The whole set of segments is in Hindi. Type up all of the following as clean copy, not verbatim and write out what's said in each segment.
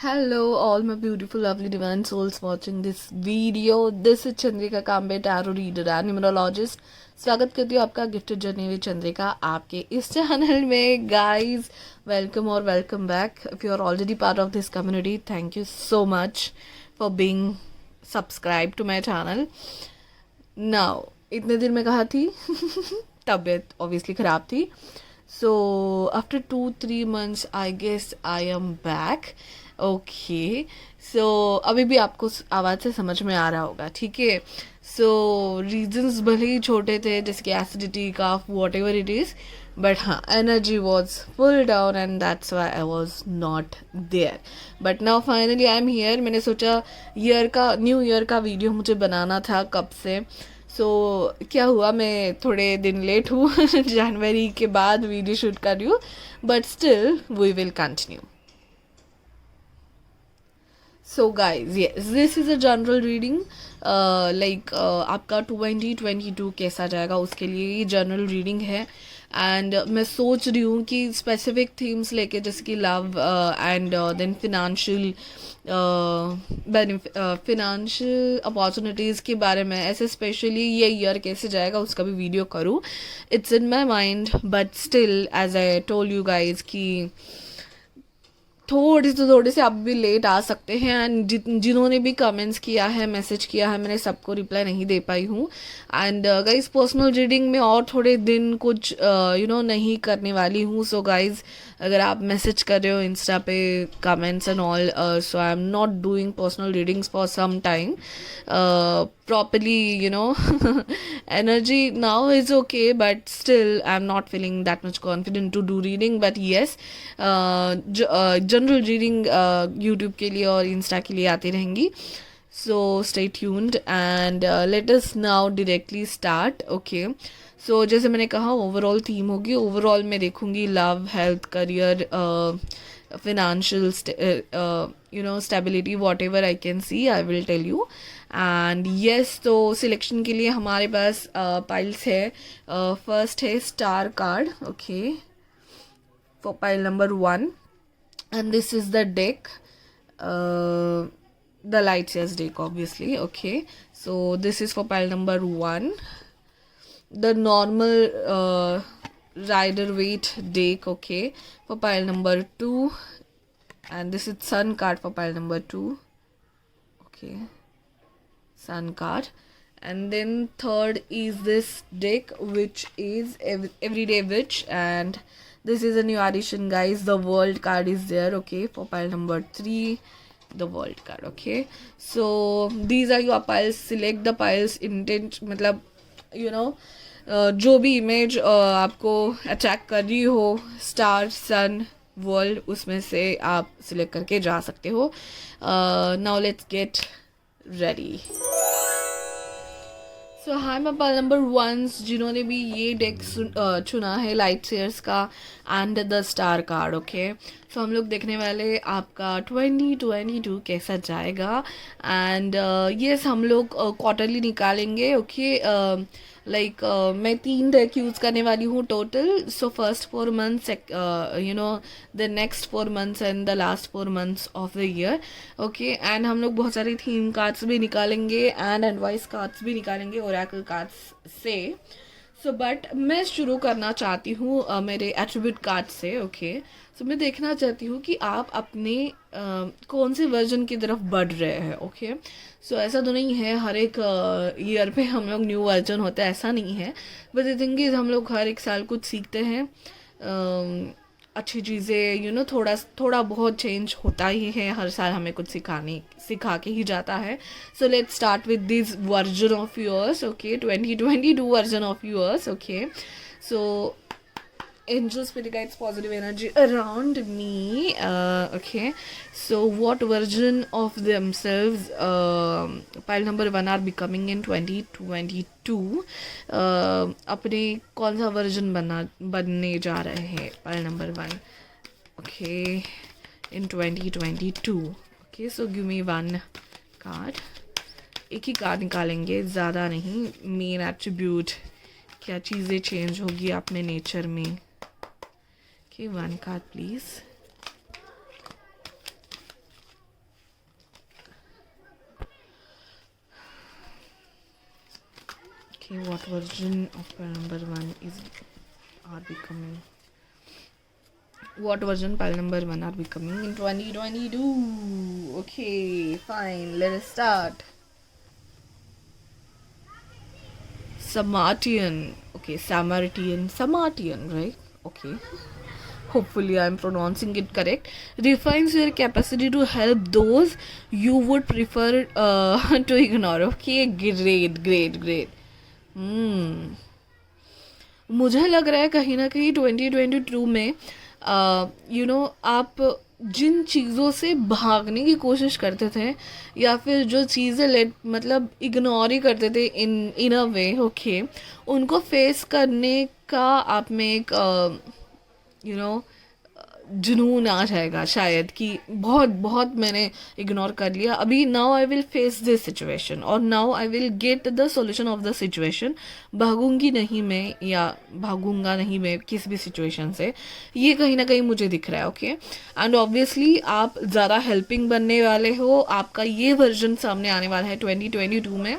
Hello, all my beautiful, lovely, divine souls watching this video. This is Chandrika Kambe, tarot reader and numerologist. स्वागत करती हूँ आपका गिफ्टेड जर्नी विद चंद्रिका आपके इस चैनल में गाइस. वेलकम और welcome back. If you are already part of this community, thank you so much for being subscribe to my channel. Now इतने दिन में कहा थी तबीयत ऑब्वियसली ख़राब थी. So after 2-3 months I guess I am back. Okay, so अभी भी आपको आवाज़ से समझ में आ रहा होगा, ठीक है. सो रीजंस भले ही छोटे थे, जैसे कि acidity, cough, whatever it is, but हाँ, energy was full down and that's why I was not there. But now finally I am here. मैंने सोचा न्यू ईयर का वीडियो मुझे बनाना था कब से. सो क्या हुआ, मैं थोड़े दिन लेट हूँ जनवरी के बाद वीडियो शूट कर रही हूँ, but still we will continue. So guys, yes, this is a general reading. Like आपका 2022 कैसा जाएगा उसके लिए ये जनरल रीडिंग है. एंड मैं सोच रही हूँ कि स्पेसिफिक थीम्स लेके, जैसे कि love and then financial opportunities के बारे में, ऐसे स्पेशली ये ईयर कैसे जाएगा उसका भी वीडियो करूँ. It's in my mind, but still as I told you guys कि थोड़े से आप भी लेट आ सकते हैं. एंड जिन्होंने भी कमेंट्स किया है, मैसेज किया है, मैंने सबको रिप्लाई नहीं दे पाई हूँ. एंड गाइज, पर्सनल रीडिंग में और थोड़े दिन कुछ नहीं करने वाली हूँ. सो गाइज, अगर आप मैसेज कर रहे हो इंस्टा पे, comments and all, so I am not doing personal readings for some time properly. Energy now is okay, but still I'm not feeling that much confident to do reading. But yes, general reading YouTube के लिए और इंस्टा के लिए आती रहेंगी. So stay tuned and let us now directly start. Okay, so जैसे मैंने कहा, ओवरऑल थीम होगी. ओवरऑल मैं देखूंगी love, health, career, financial stability, whatever I can see I will tell you. And yes, तो सिलेक्शन के लिए हमारे पास पाइल्स है. फर्स्ट है star card. Okay, for pile number 1, and this is the deck, the light years deck obviously. Okay, so this is for pile number 1, the normal rider weight deck. Okay, for pile number 2, and this is sun card for pile number 2. Okay, sun card. And then third is this deck, which is everyday witch, and this is a new addition guys, the world card is there. Okay, for pile number 3, the world card. Okay, so these are your piles. Select the piles intent, मतलब जो भी इमेज आपको अट्रैक्ट कर रही हो, स्टार, सन, वर्ल्ड, उसमें से आप सिलेक्ट करके जा सकते हो. Now let's get ready. So high मैं पाल नंबर 1, जिन्होंने भी ये डेक चुना है, लाइट सेयर्स का and the star card. Okay, so हम लोग देखने वाले आपका 2022 कैसा जाएगा. एंड येस, हम लोग क्वार्टरली निकालेंगे. ओके, लाइक मैं 3 डेक यूज़ करने वाली हूँ total. So first 4 months, the next 4 months and the last 4 months of the year. Okay, and हम लोग बहुत सारे थीम कार्ड्स भी निकालेंगे एंड एडवाइस कार्ड्स भी निकालेंगे ओरेकल कार्ड्स से. सो बट मैं शुरू करना चाहती हूँ मेरे एट्रीब्यूट कार्ड से. ओके, सो मैं देखना चाहती हूँ कि आप अपने कौन से वर्जन की तरफ बढ़ रहे हैं. ओके, सो ऐसा तो नहीं है हर एक ईयर पे हम लोग न्यू वर्जन होता है, ऐसा नहीं है. बट द थिंग इज़, हम लोग हर एक साल कुछ सीखते हैं, अच्छी चीज़ें, थोड़ा बहुत चेंज होता ही है हर साल, हमें कुछ सिखा के ही जाता है. सो let's start with this version of yours. Okay, 2022 version of yours. Okay, so angel, spirit guides, positive energy around me. Okay, so what version of themselves pile number 1 are becoming in 2022? अपने कौन सा वर्जन बनने जा रहे हैं pile number 1. Okay, in 2022. Okay, so give me one card. एक ही कार्ड निकालेंगे, ज़्यादा नहीं. मेन एट्रीब्यूट, क्या चीज़ें चेंज होगी अपने नेचर में. Okay, one card please. Okay, what version of pile number 1 are we coming? What version pile number 1 are we coming in 2022? Okay, fine. Let us start. Samaritan. Okay, Samaritan, right? Okay. Hopefully I'm pronouncing it correct. Refines your capacity to help those you would prefer to ignore. Okay, great. Hmm. मुझे लग रहा है कहीं ना कहीं 2022 में आप जिन चीज़ों से भागने की कोशिश करते थे या फिर जो चीज़ें लेट मतलब इग्नोर ही करते थे इन अ वे, ओके, उनको फेस करने का आप में एक यू नो जुनून आ जाएगा शायद कि बहुत बहुत मैंने इग्नोर कर लिया अभी. Now I will face this situation और now I will get the solution of the situation. भागूंगी नहीं मैं या भागूंगा नहीं मैं किसी भी सिचुएशन से, ये कहीं ना कहीं मुझे दिख रहा है. ओके, एंड ऑब्वियसली आप ज़्यादा हेल्पिंग बनने वाले हो. आपका ये वर्जन सामने आने वाला है 2022 में.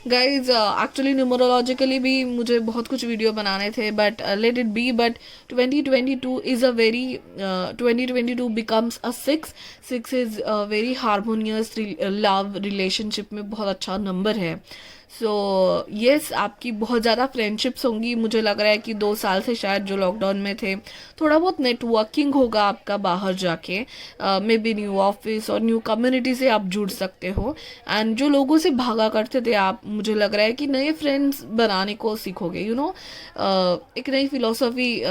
गाइज एक्चुअली न्यूमरोलॉजिकली भी मुझे बहुत कुछ वीडियो बनाने थे but let it be. But 2022 is a very 2022 becomes a 6. 6 is a very harmonious love relationship में बहुत अच्छा नंबर है. सो येस, आपकी बहुत ज़्यादा फ्रेंडशिप्स होंगी. मुझे लग रहा है कि 2 साल से शायद जो लॉकडाउन में थे थोड़ा बहुत नेटवर्किंग होगा आपका बाहर जाके. मे बी न्यू ऑफिस और न्यू कम्युनिटी से आप जुड़ सकते हो. एंड जो लोगों से भागा करते थे आप, मुझे लग रहा है कि नए फ्रेंड्स बनाने को सीखोगे. एक नई फिलोसफी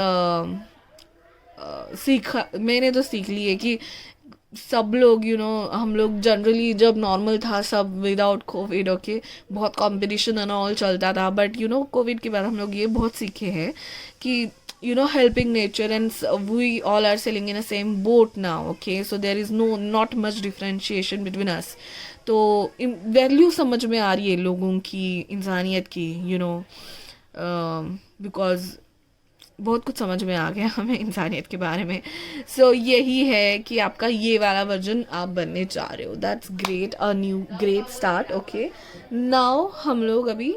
मैंने तो सीख ली है कि सब लोग हम लोग जनरली जब नॉर्मल था सब विदाउट कोविड, ओके, बहुत कंपटीशन एंड ऑल चलता था. बट कोविड के बाद हम लोग ये बहुत सीखे हैं कि helping nature and we all are sailing in a same boat now. Okay, so there is not much differentiation between us. तो वैल्यू समझ में आ रही है लोगों की, इंसानियत की, बिकॉज बहुत कुछ समझ में आ गया हमें इंसानियत के बारे में. सो यही है कि आपका ये वाला वर्जन आप बनने जा रहे हो. That's great, a new great start. Okay, now हम लोग अभी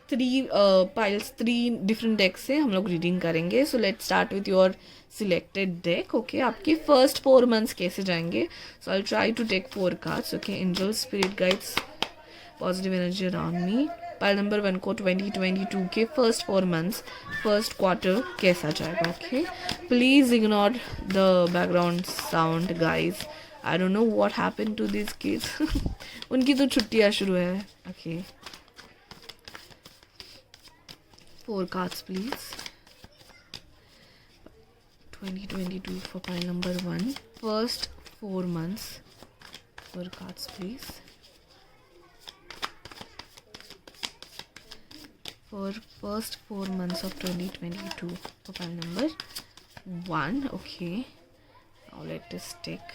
3 डिफरेंट डेक से हम लोग रीडिंग करेंगे. So let's start with your selected deck. Okay, आपके फर्स्ट 4 मंथ्स कैसे जाएंगे. So I try to take 4 cards. Okay, angel, spirit guides, positive energy around me. Pile number 1 को 2022 के फर्स्ट 4 मंथ्स, फर्स्ट क्वार्टर कैसा जाएगा. Okay, please ignore the background sound guys. I don't know what happened to this kids. उनकी तो छुट्टियाँ शुरू है. Okay, 4 cards please. 2022 for pile number 1, first 4 months. 4 cards please. For first 4 months of 2022 for pile number 1. Okay, now let us take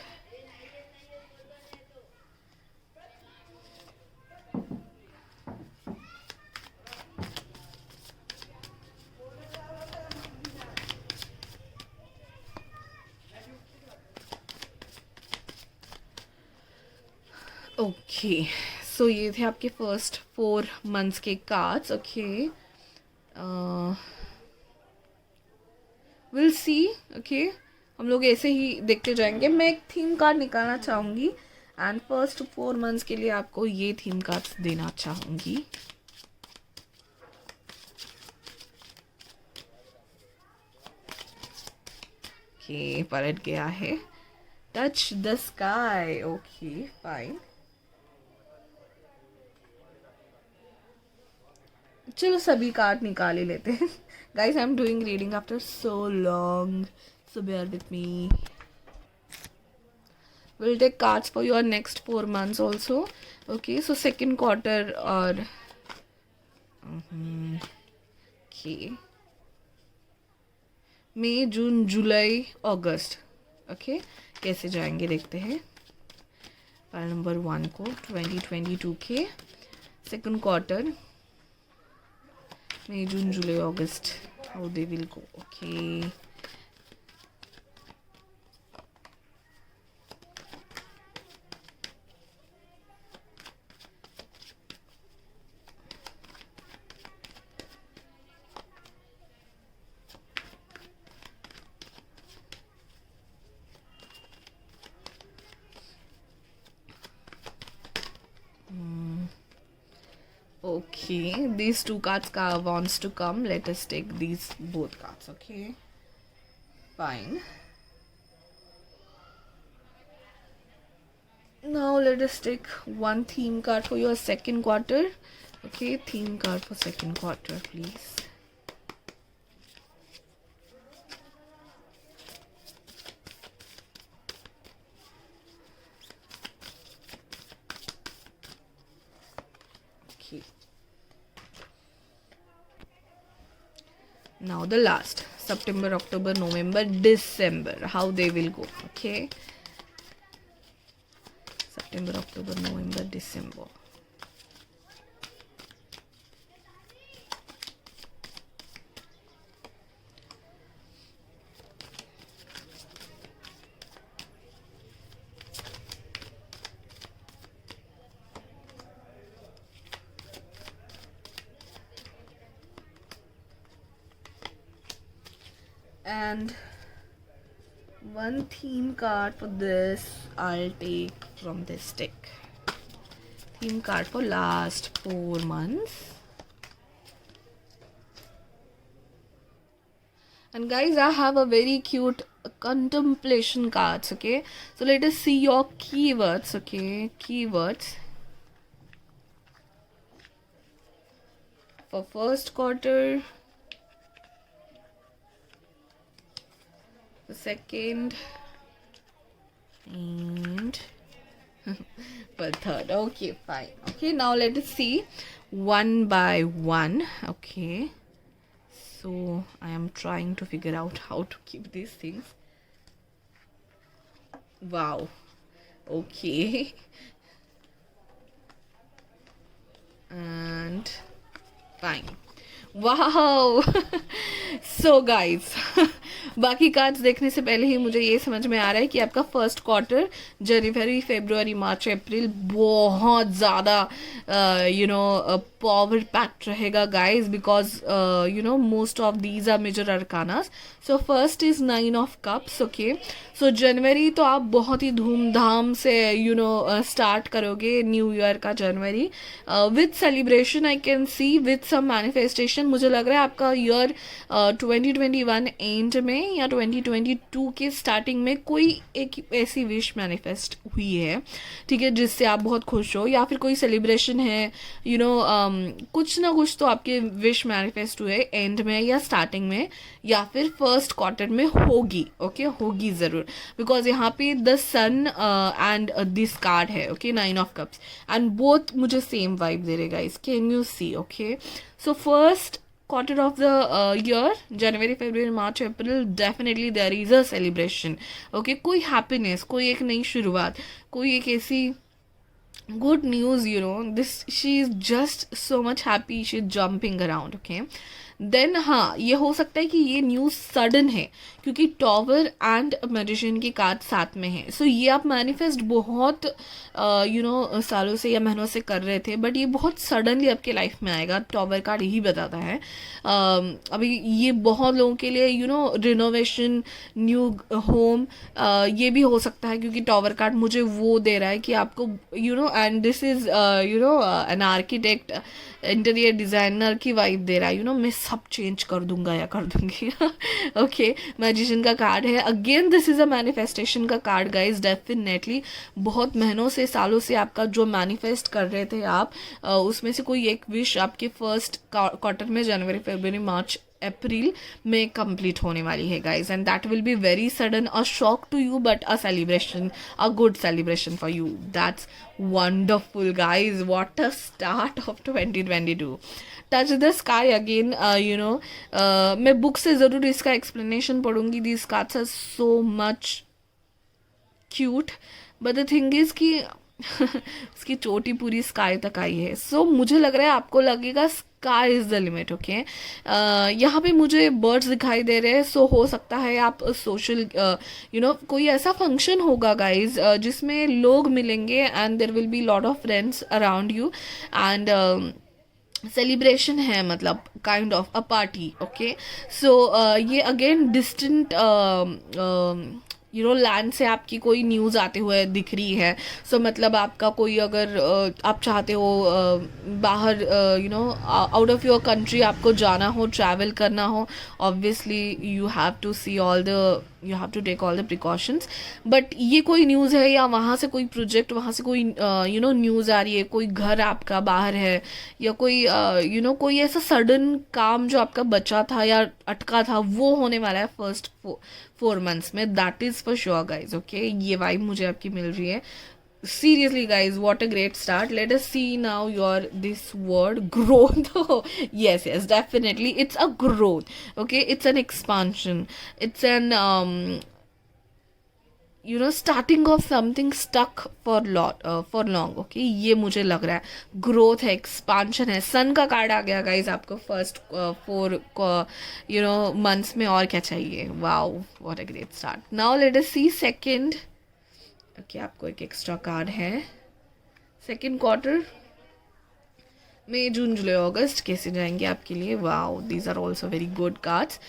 okay. So ये थे आपके फर्स्ट 4 मंथ्स के cards. Okay, will see. Okay, हम लोग ऐसे ही देखते जाएंगे. मैं एक थीम कार्ड निकालना चाहूँगी एंड फर्स्ट 4 मंथ्स के लिए आपको ये थीम कार्ड्स देना चाहूँगी. ओके, पलट गया है. Touch the sky. Okay, fine. चलो सभी कार्ड निकाल ही लेते हैं. Guys, I am doing reading after so long, so bear with me. Will take cards for your next 4 months also. Okay, so second quarter और ओके, मई, जून, जुलाई, अगस्त. ओके, कैसे जाएंगे देखते हैं. पाइल नंबर 1 को 2022 के second quarter, May, June, July, August, how they will go. Okay, Okay, these two cards wants to come. Let us take these both cards. Okay, fine. Now let us take one theme card for your second quarter. Okay, theme card for second quarter, please. Okay. Now the last, September, October, November, December, how they will go. Okay, September, October, November, December. And one theme card for this I'll take from this deck. Theme card for last 4 months. And guys, I have a very cute contemplation cards. Okay, so let us see your keywords. Okay, keywords for first quarter, the second, and for third. Okay, fine. Okay, now let us see one by one. Okay, so I am trying to figure out how to keep these things. Wow. Okay. And fine. Wow so guys बाकी कार्ड्स देखने से पहले ही मुझे ये समझ में आ रहा है कि आपका फर्स्ट क्वार्टर जनवरी फरवरी मार्च अप्रैल बहुत ज़्यादा पावर पैक्ड रहेगा guys because most of these are major arcanas. So first is 9 of cups. Okay, so जनवरी तो आप बहुत ही धूमधाम से स्टार्ट करोगे न्यू ईयर का जनवरी with celebration. I can see with some manifestation. मुझे लग रहा है आपका ईयर 2021 एंड में या 2022 के स्टार्टिंग में कोई एक ऐसी विश मैनिफेस्ट हुई है, ठीक है, जिससे आप बहुत खुश हो, या फिर कोई सेलिब्रेशन है, कुछ ना कुछ तो आपके विश मैनिफेस्ट हुए एंड में या स्टार्टिंग में या फिर फर्स्ट क्वार्टर में होगी. ओके, होगी ज़रूर बिकॉज यहाँ पे the sun and this card है. Okay, 9 of cups and both मुझे सेम वाइब दे रहे guys. Can you see? Okay, so first quarter of the year, January, February, March, April, definitely there is a celebration. Okay, कोई happiness, कोई एक नई शुरुआत, कोई एक ऐसी good news, this, she is just so much happy, she is jumping around. Okay, then हाँ, ये हो सकता है कि ये न्यूज़ सडन है क्योंकि टॉवर एंड मैजिशियन की कार्ड साथ में है. सो ये आप मैनिफेस्ट बहुत सालों से या महीनों से कर रहे थे, बट ये बहुत सडनली आपके लाइफ में आएगा. टॉवर कार्ड यही बताता है. अभी ये बहुत लोगों के लिए रिनोवेशन, न्यू होम, ये भी हो सकता है क्योंकि टॉवर कार्ड मुझे वो दे रहा है कि आपको and this is an architect, interior designer की वाइब दे रहा है. मैं सब चेंज कर दूंगा या कर दूंगी. ओके, मैजिशियन का कार्ड है. Again this is a manifestation का कार्ड गाइज. डेफिनेटली बहुत महीनों से, सालों से आपका जो मैनिफेस्ट कर रहे थे आप, उसमें से कोई एक विश आपके फर्स्ट क्वार्टर में जनवरी फरवरी मार्च अप्रैल में कंप्लीट होने वाली है guys. And that will be very sudden, a shock to you but a celebration, a good celebration for you. That's wonderful guys. What a start of 2022. Touch the sky again. मैं बुक से ज़रूर इसका एक्सप्लेनेशन पढ़ूंगी. This cards are so much cute, but the thing is कि उसकी चोटी पूरी स्काई तक आई है. सो मुझे लग रहा है आपको लगेगा sky is the limit. Okay, यहाँ पे मुझे बर्ड्स दिखाई दे रहे हैं. सो हो सकता है आप सोशल कोई ऐसा फंक्शन होगा गाइज जिसमें लोग मिलेंगे and there will be lot of friends around you and celebration है, मतलब kind of a party. Okay, so ये अगेन डिस्टेंट लैंड से आपकी कोई न्यूज़ आते हुए दिख रही है. सो मतलब आपका कोई अगर आप चाहते हो बाहर आउट ऑफ योर कंट्री आपको जाना हो, ट्रैवल करना हो, obviously you have to take all the precautions. But ये कोई न्यूज़ है या वहाँ से कोई प्रोजेक्ट, वहाँ से कोई न्यूज़ आ रही है, कोई घर आपका बाहर है, या कोई कोई ऐसा सडन काम जो आपका बचा था या अटका था, वो होने वाला है फर्स्ट 4 months में. That is for sure guys. Okay, ये वाइब मुझे आपकी मिल रही है. Seriously guys, what a great start. Let us see now your this word growth. Yes, definitely it's a growth. Okay, it's an expansion, it's an starting of something stuck for long. Okay, ये मुझे लग रहा है ग्रोथ है, एक्सपांशन है. सन का कार्ड आ गया गाइज आपको फर्स्ट 4 months में. और क्या चाहिए. Wow, what a great start. Now let us see second. Okay, आपको एक एक्स्ट्रा कार्ड है. सेकंड क्वार्टर, मई जून जुलाई अगस्त कैसे जाएंगे आपके लिए. Wow, these are also very good cards.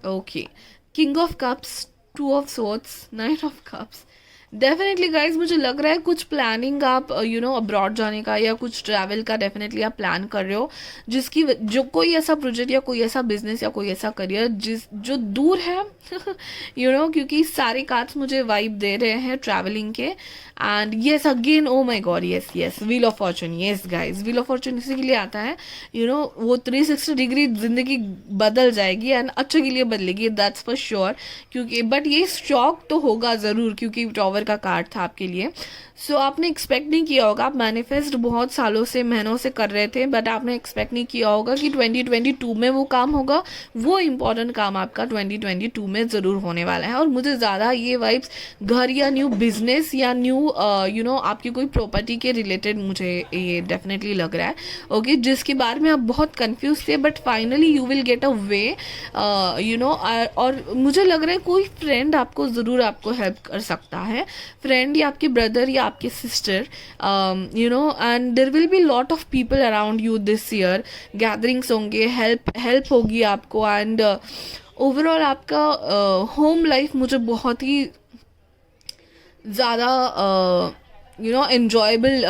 Okay, king of cups, two of swords, knight of cups. Definitely guys मुझे लग रहा है कुछ प्लानिंग आप अब्रॉड जाने का या कुछ ट्रैवल का डेफिनेटली आप प्लान कर रहे हो, जिसकी जो कोई ऐसा प्रोजेक्ट या कोई ऐसा बिजनेस या कोई ऐसा करियर जो दूर है. क्योंकि सारे कार्ड्स मुझे वाइब दे रहे हैं ट्रैवलिंग के. And yes again, oh my god, yes wheel of fortune. Yes guys, wheel of fortune इसी के लिए आता है. वो 360 डिग्री जिंदगी बदल जाएगी एंड अच्छे के लिए बदलेगी, दैट्स फॉर श्योर. क्योंकि बट ये शॉक तो होगा ज़रूर, क्योंकि टॉवर का कार्ड था आपके लिए. सो आपने एक्सपेक्ट नहीं किया होगा. आप मैनिफेस्ट बहुत सालों से, महीनों से कर रहे थे, बट आपने एक्सपेक्ट नहीं किया होगा कि 2022 में वो काम होगा. वो इम्पॉर्टेंट काम आपका 2022 में ज़रूर होने वाला है. और मुझे ज़्यादा ये वाइब्स घर या न्यू बिजनेस या न्यू आपकी कोई प्रॉपर्टी के रिलेटेड मुझे ये डेफिनेटली लग रहा है. ओके, जिसके बारे में आप बहुत कंफ्यूज थे, but finally you will get a way. और मुझे लग रहा है कोई फ्रेंड आपको ज़रूर आपको हेल्प कर सकता है. फ्रेंड या आपके ब्रदर या आपके sister, and there will be lot of people around you this year. Gatherings होंगे, हेल्प होगी आपको. एंड ओवरऑल आपका होम लाइफ मुझे बहुत ही ज़्यादा एन्जॉयबल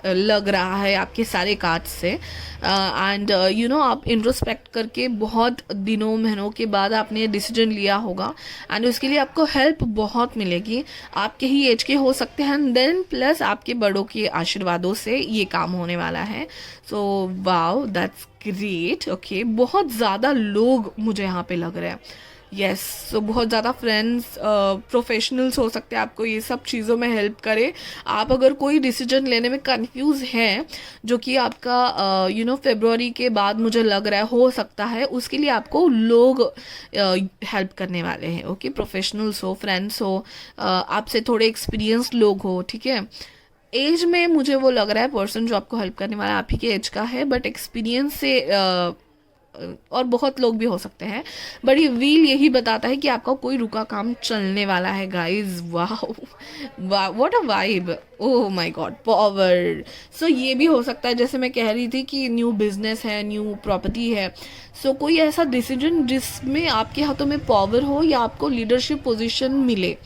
लग रहा है आपके सारे कार्ड्स से. एंड आप इंट्रोस्पेक्ट करके बहुत दिनों महीनों के बाद आपने ये डिसीजन लिया होगा. एंड उसके लिए आपको हेल्प बहुत मिलेगी. आपके ही एज के हो सकते हैं, देन प्लस आपके बड़ों के आशीर्वादों से ये काम होने वाला है. So wow, that's great. Okay, बहुत ज़्यादा लोग मुझे यहाँ पे लग रहे हैं. यस, सो बहुत ज़्यादा फ्रेंड्स, प्रोफेशनल्स हो सकते हैं आपको ये सब चीज़ों में हेल्प करे. आप अगर कोई डिसीजन लेने में कंफ्यूज हैं, जो कि आपका फरवरी के बाद मुझे लग रहा है हो सकता है, उसके लिए आपको लोग हेल्प करने वाले हैं. ओके, प्रोफेशनल्स हो, फ्रेंड्स हो, आपसे थोड़े एक्सपीरियंस लोग हो. ठीक है, एज में मुझे वो लग रहा है पर्सन जो आपको हेल्प करने वाला है आप ही के एज का है, बट एक्सपीरियंस से और बहुत लोग भी हो सकते हैं. बट ये व्हील यही बताता है कि आपका कोई रुका काम चलने वाला है गाइज. वाह, what a vibe. Oh my god, power. So ये भी हो सकता है, जैसे मैं कह रही थी कि न्यू बिजनेस है, न्यू प्रॉपर्टी है. सो कोई ऐसा डिसीजन जिसमें आपके हाथों में पावर हो या आपको लीडरशिप पोजीशन मिले.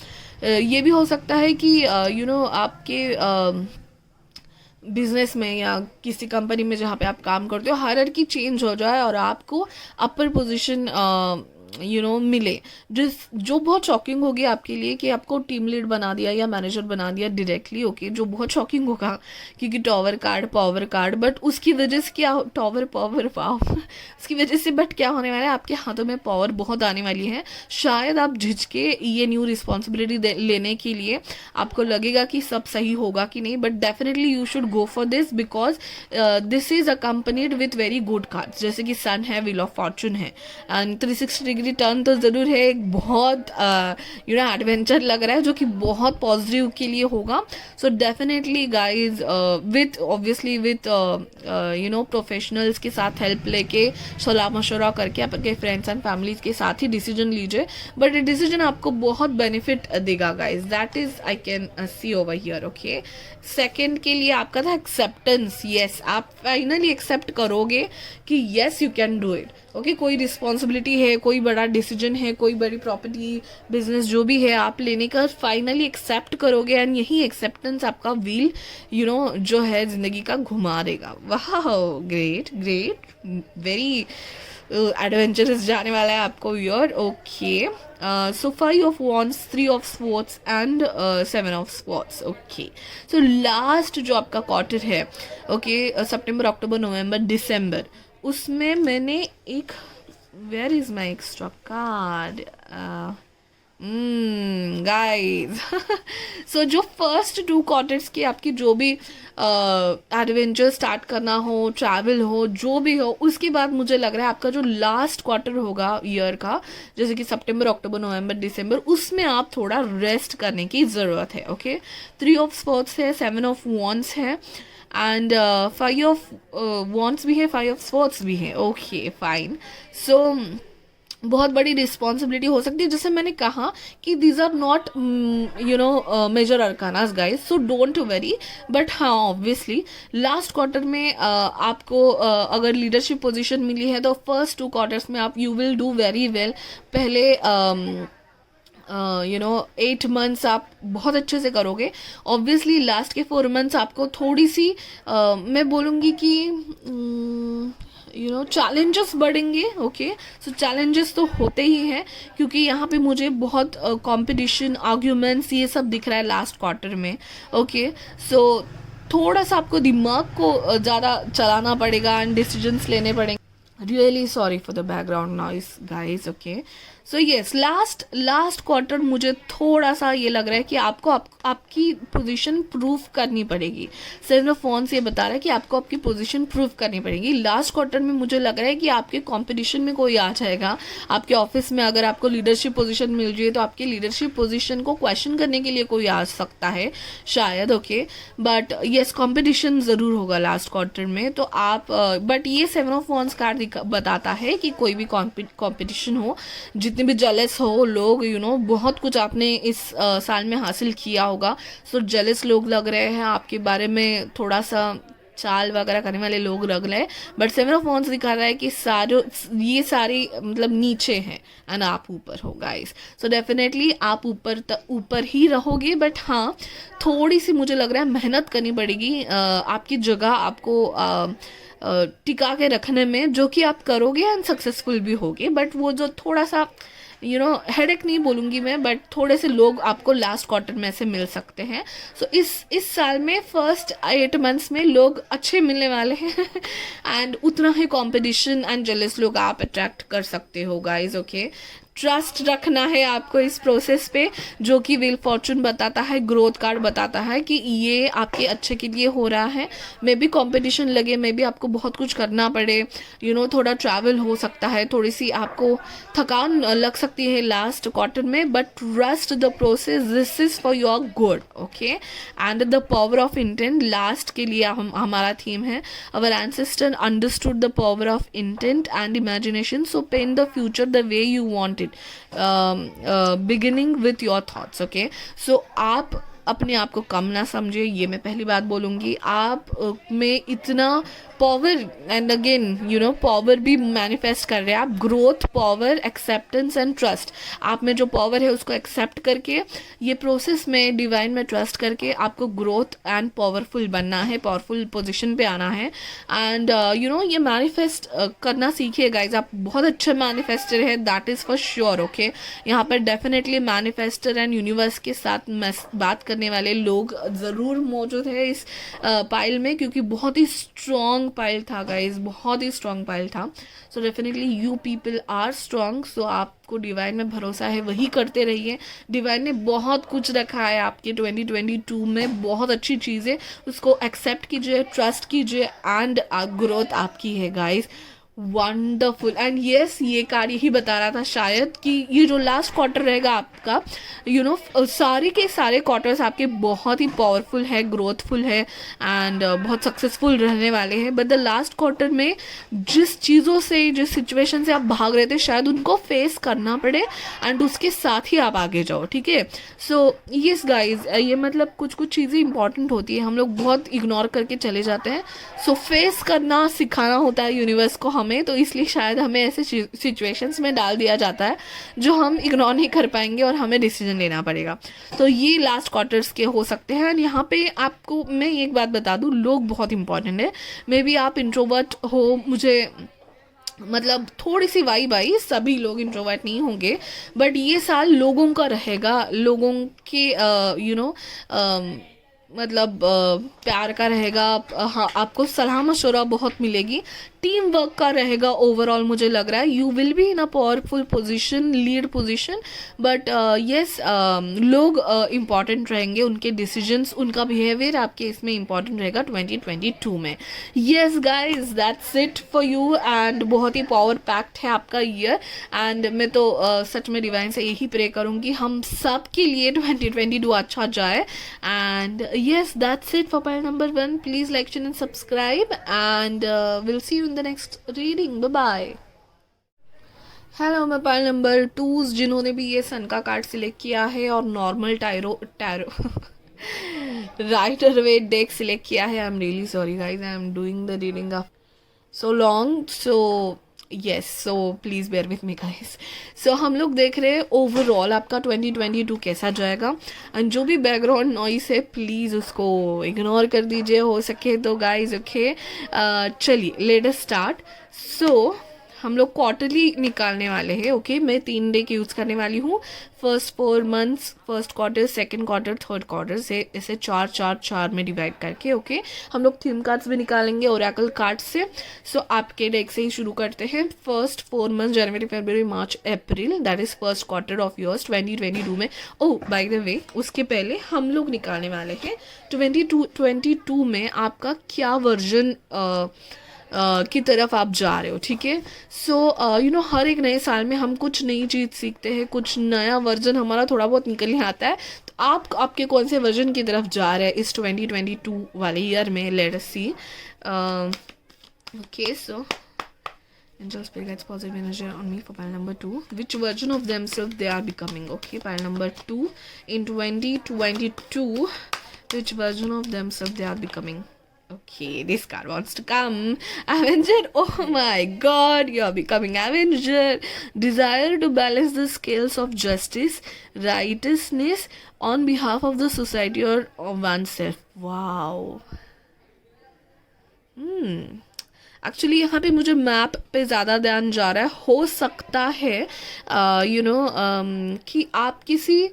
ये भी हो सकता है कि आपके बिजनेस में या किसी कंपनी में जहाँ पे आप काम करते हो, हायरार्की चेंज हो जाए और आपको अपर पोजीशन मिले, जो बहुत शॉकिंग होगी आपके लिए कि आपको टीम लीड बना दिया या मैनेजर बना दिया डायरेक्टली. ओके, जो बहुत शॉकिंग होगा, क्योंकि tower card, power card. But उसकी वजह से क्या, टॉवर पावर, वाव, उसकी वजह से बट क्या होने वाला है, आपके हाथों में पावर बहुत आने वाली है. शायद आप झिझके ये न्यू रिस्पॉन्सिबिलिटी लेने के लिए, आपको लगेगा कि सब सही होगा कि नहीं, but definitely you should go for this, because this is accompanied with very good cards, जैसे कि सन है, व्हील ऑफ फॉर्चून है, एंड 360 डिग्री टर्न तो ज़रूर है. एक बहुत एडवेंचर लग रहा है, जो कि बहुत पॉजिटिव के लिए होगा. So definitely guys, with obviously with professionals के साथ हेल्प लेके, सलाह मशवरा करके आपके फ्रेंड्स एंड फैमिलीज के साथ ही डिसीजन लीजिए. बट ये डिसीजन आपको बहुत बेनिफिट देगा guys. That is I can C over here. Okay, second के लिए आपका था एक्सेप्टेंस. येस, आप फाइनली एक्सेप्ट करोगे कि yes you can do it. Okay, कोई रिस्पॉन्सिबिलिटी है, कोई बड़ा डिसीजन है, कोई बड़ी प्रॉपर्टी बिजनेस जो भी है आप लेने का फाइनली एक्सेप्ट करोगे, एंड यही एक्सेप्टेंस आपका व्हील जो है ज़िंदगी का घुमा देगा। वाह, ग्रेट ग्रेट, वेरी एडवेंचरस जाने वाला है आपको year. Okay, so 5 of Wands, 3 of Swords and 7 of Swords। Okay, so last जो आपका क्वार्टर है, ओके, सितंबर, अक्टूबर, नवंबर, दिसंबर, उसमें मैंने एक, where is my extra card guys. So जो फर्स्ट 2 क्वार्टर्स की आपकी जो भी एडवेंचर स्टार्ट करना हो, ट्रैवल हो, जो भी हो, उसके बाद मुझे लग रहा है आपका जो लास्ट क्वार्टर होगा ईयर का, जैसे कि सितंबर, अक्टूबर, नवंबर, दिसंबर, उसमें आप थोड़ा रेस्ट करने की ज़रूरत है। ओके, 3 of Swords है, 7 of Wands है, एंड 5 of Wands भी है, 5 of Swords भी है। ओके फाइन, सो बहुत बड़ी रिस्पॉन्सिबिलिटी हो सकती है, जैसे मैंने कहा कि these are not major arcanas guys, so don't worry. But हाँ, ऑब्वियसली लास्ट क्वार्टर में आपको अगर लीडरशिप पोजीशन मिली है तो फर्स्ट 2 क्वार्टर्स में आप you will do very well. पहले 8 मंथ्स आप बहुत अच्छे से करोगे। ऑब्वियसली लास्ट के 4 मंथ्स आपको थोड़ी सी मैं बोलूँगी कि चैलेंजेस बढ़ेंगे। ओके, सो चैलेंजेस तो होते ही हैं, क्योंकि यहाँ पे मुझे बहुत कंपटीशन, आर्ग्यूमेंट्स, ये सब दिख रहा है लास्ट क्वार्टर में। ओके, सो थोड़ा सा आपको दिमाग को ज़्यादा चलाना पड़ेगा एंड डिसीजंस लेने पड़ेंगे। Really sorry for the background noise guys. Okay, so yes, last quarter मुझे थोड़ा सा ये लग रहा है कि आपको आपकी पोजीशन प्रूव करनी पड़ेगी। 7 of Wands ये बता रहा है कि आपको आपकी पोजीशन प्रूव करनी पड़ेगी लास्ट क्वार्टर में। मुझे लग रहा है कि आपके कंपटीशन में कोई आ जाएगा आपके ऑफिस में। अगर आपको लीडरशिप पोजीशन मिल जाए तो आपकी लीडरशिप पोजीशन को क्वेश्चन करने के लिए कोई आ सकता है शायद। ओके, बट येस, कंपटीशन ज़रूर होगा लास्ट क्वार्टर में। तो आप बट ये 7 of Wands कार्ड बताता है कि कोई भी कंपटीशन हो, जितने भी जेलस हो लोग, बहुत कुछ आपने इस साल में हासिल किया होगा, सो जेलस लोग लग रहे हैं आपके बारे में, थोड़ा सा चाल वगैरह करने वाले लोग लग रहे हैं। बट 7 of Wands दिखा रहा है कि ये सारे मतलब नीचे हैं एंड आप ऊपर हो गाइस। सो डेफिनेटली आप ऊपर ही रहोगे, बट हाँ, थोड़ी सी मुझे लग रहा है मेहनत करनी पड़ेगी आपकी जगह आपको टिका के रखने में, जो कि आप करोगे एंड सक्सेसफुल भी होगे। बट वो जो थोड़ा सा हेडेक नहीं बोलूँगी मैं, बट थोड़े से लोग आपको लास्ट क्वार्टर में से मिल सकते हैं। सो इस साल में फर्स्ट 8 मंथ्स में लोग अच्छे मिलने वाले हैं एंड उतना ही कंपटीशन एंड जेलस लोग आप अट्रैक्ट कर सकते हो गाइज। ओके, ट्रस्ट रखना है आपको इस प्रोसेस पे, जो कि व्हील फॉर्चून बताता है, ग्रोथ कार्ड बताता है कि ये आपके अच्छे के लिए हो रहा है। मे बी कंपटीशन लगे, मे बी आपको बहुत कुछ करना पड़े, थोड़ा ट्रैवल हो सकता है, थोड़ी सी आपको थकान लग सकती है लास्ट क्वार्टर में, but trust the process, this is for your good. Okay, and the power of intent last के लिए हमारा थीम है। Our ancestor understood the power of intent and imagination, so paint the future the way you want it, beginning with your thoughts। okay, so आप अपने आप को कम ना समझे, ये मैं पहली बात बोलूँगी। आप में इतना पावर, एंड अगेन पावर भी मैनिफेस्ट कर रहे हैं आप, growth, power, acceptance and trust. आप में जो पावर है उसको एक्सेप्ट करके, ये प्रोसेस में डिवाइन में ट्रस्ट करके आपको ग्रोथ एंड पावरफुल बनना है, पावरफुल पोजीशन पे आना है। एंड ये मैनिफेस्ट करना सीखिए गाइज, आप बहुत अच्छे मैनिफेस्टर है, that is for sure. Okay, यहाँ पर डेफिनेटली मैनिफेस्टर एंड यूनिवर्स के साथ बात करने वाले लोग ज़रूर मौजूद है इस पाइल में, क्योंकि बहुत ही स्ट्रॉन्ग पाइल था गाइज, बहुत ही स्ट्रॉन्ग पाइल था। So definitely you people are strong. So आपको डिवाइन में भरोसा है, वही करते रहिए। डिवाइन ने बहुत कुछ रखा है आपके 2022 में, बहुत अच्छी चीज़ें, उसको एक्सेप्ट कीजिए, ट्रस्ट कीजिए एंड ग्रोथ आपकी है गाइज। वंडरफुल। एंड येस, ये कार्ड यही बता रहा था शायद कि ये जो लास्ट क्वार्टर रहेगा आपका, सारे के सारे क्वार्टर्स आपके बहुत ही पावरफुल है, ग्रोथफुल है एंड बहुत सक्सेसफुल रहने वाले हैं। बट द लास्ट क्वार्टर में जिस चीज़ों से, जिस सिचुएशन से आप भाग रहे थे, शायद उनको फेस करना पड़े एंड उसके साथ ही आप आगे जाओ। ठीक है, सो येस गाइज, ये मतलब कुछ कुछ चीज़ें इंपॉर्टेंट होती है, हम लोग बहुत इग्नोर करके चले जाते हैं। सो फेस करना सिखाना होता है यूनिवर्स को हम हमें, तो इसलिए शायद हमें ऐसे सिचुएशंस में डाल दिया जाता है जो हम इग्नोर नहीं कर पाएंगे और हमें डिसीजन लेना पड़ेगा। तो ये लास्ट क्वार्टर्स के हो सकते हैं। यहाँ पे आपको मैं एक बात बता दूँ, लोग बहुत इंपॉर्टेंट है। मे बी आप इंट्रोवर्ट हो, मुझे मतलब थोड़ी सी वाइब आई, सभी लोग इंट्रोवर्ट नहीं होंगे, बट ये साल लोगों का रहेगा, लोगों के मतलब प्यार का रहेगा। हाँ, आपको सलाह मशवरा बहुत मिलेगी, टीम वर्क का रहेगा। ओवरऑल मुझे लग रहा है you will be in a powerful position, lead position, but yes लोग इम्पॉर्टेंट रहेंगे, उनके डिसीजंस, उनका बिहेवियर आपके इसमें इम्पॉर्टेंट रहेगा 2022 में। Yes guys, that's it for you, and बहुत ही पावर पैक्ड है आपका ईयर। एंड मैं तो सच में डिवाइन से यही प्रे करूँगी हम सब के लिए 2022 अच्छा जाए। And yes, that's it for pile number 1. Please like, share and subscribe, and we'll see you in the next reading. Bye bye. Hello, मैं पाइल नंबर 2 जिन्होंने भी ये सन का कार्ड सिलेक्ट किया है और normal tarot Rider Waite deck select किया है। I am really sorry guys, I am doing the reading of so long, so yes, so please bear with me guys. So हम लोग देख रहे हैं ओवरऑल आपका 2022 कैसा जाएगा, एंड जो भी बैकग्राउंड नॉइस है प्लीज़ उसको इग्नोर कर दीजिए हो सके तो गाइस। ओके, चलिए लेट अस स्टार्ट। सो हम लोग क्वार्टरली निकालने वाले हैं। ओके, मैं 3 डे की यूज़ करने वाली हूँ। First 4 months, first quarter, second quarter, third quarter से ऐसे 4 में डिवाइड करके। ओके, हम लोग थीम कार्ड्स भी निकालेंगे ओरेकल कार्ड से। सो आपके डेक से ही शुरू करते हैं। फर्स्ट 4 मंथ जनवरी, फरवरी, मार्च, अप्रैल, that is first quarter of yours 2022 में। ओह बाय द वे, उसके पहले हम लोग निकालने वाले हैं 2022 में आपका क्या वर्जन की तरफ आप जा रहे हो। ठीक है, सो हर एक नए साल में हम कुछ नई चीज़ सीखते हैं, कुछ नया वर्जन हमारा थोड़ा बहुत निकलने आता है। तो आप आपके कौन से वर्जन की तरफ जा रहे हैं इस 2022 वाले ईयर में, late us C. Okay, so angel spirit guides positive energy on me for pile number 2. Which version of themselves they are becoming? Okay, pile number 2 in 2022, which version of themselves they are becoming? Okay, this card wants to come. Avenger. Oh my god, you are becoming Avenger. Desire to balance the scales of justice, righteousness on behalf of the society or of oneself. Wow. Actually यहाँ पे मुझे मैप पे ज़्यादा ध्यान जा रहा है। हो सकता है कि आप किसी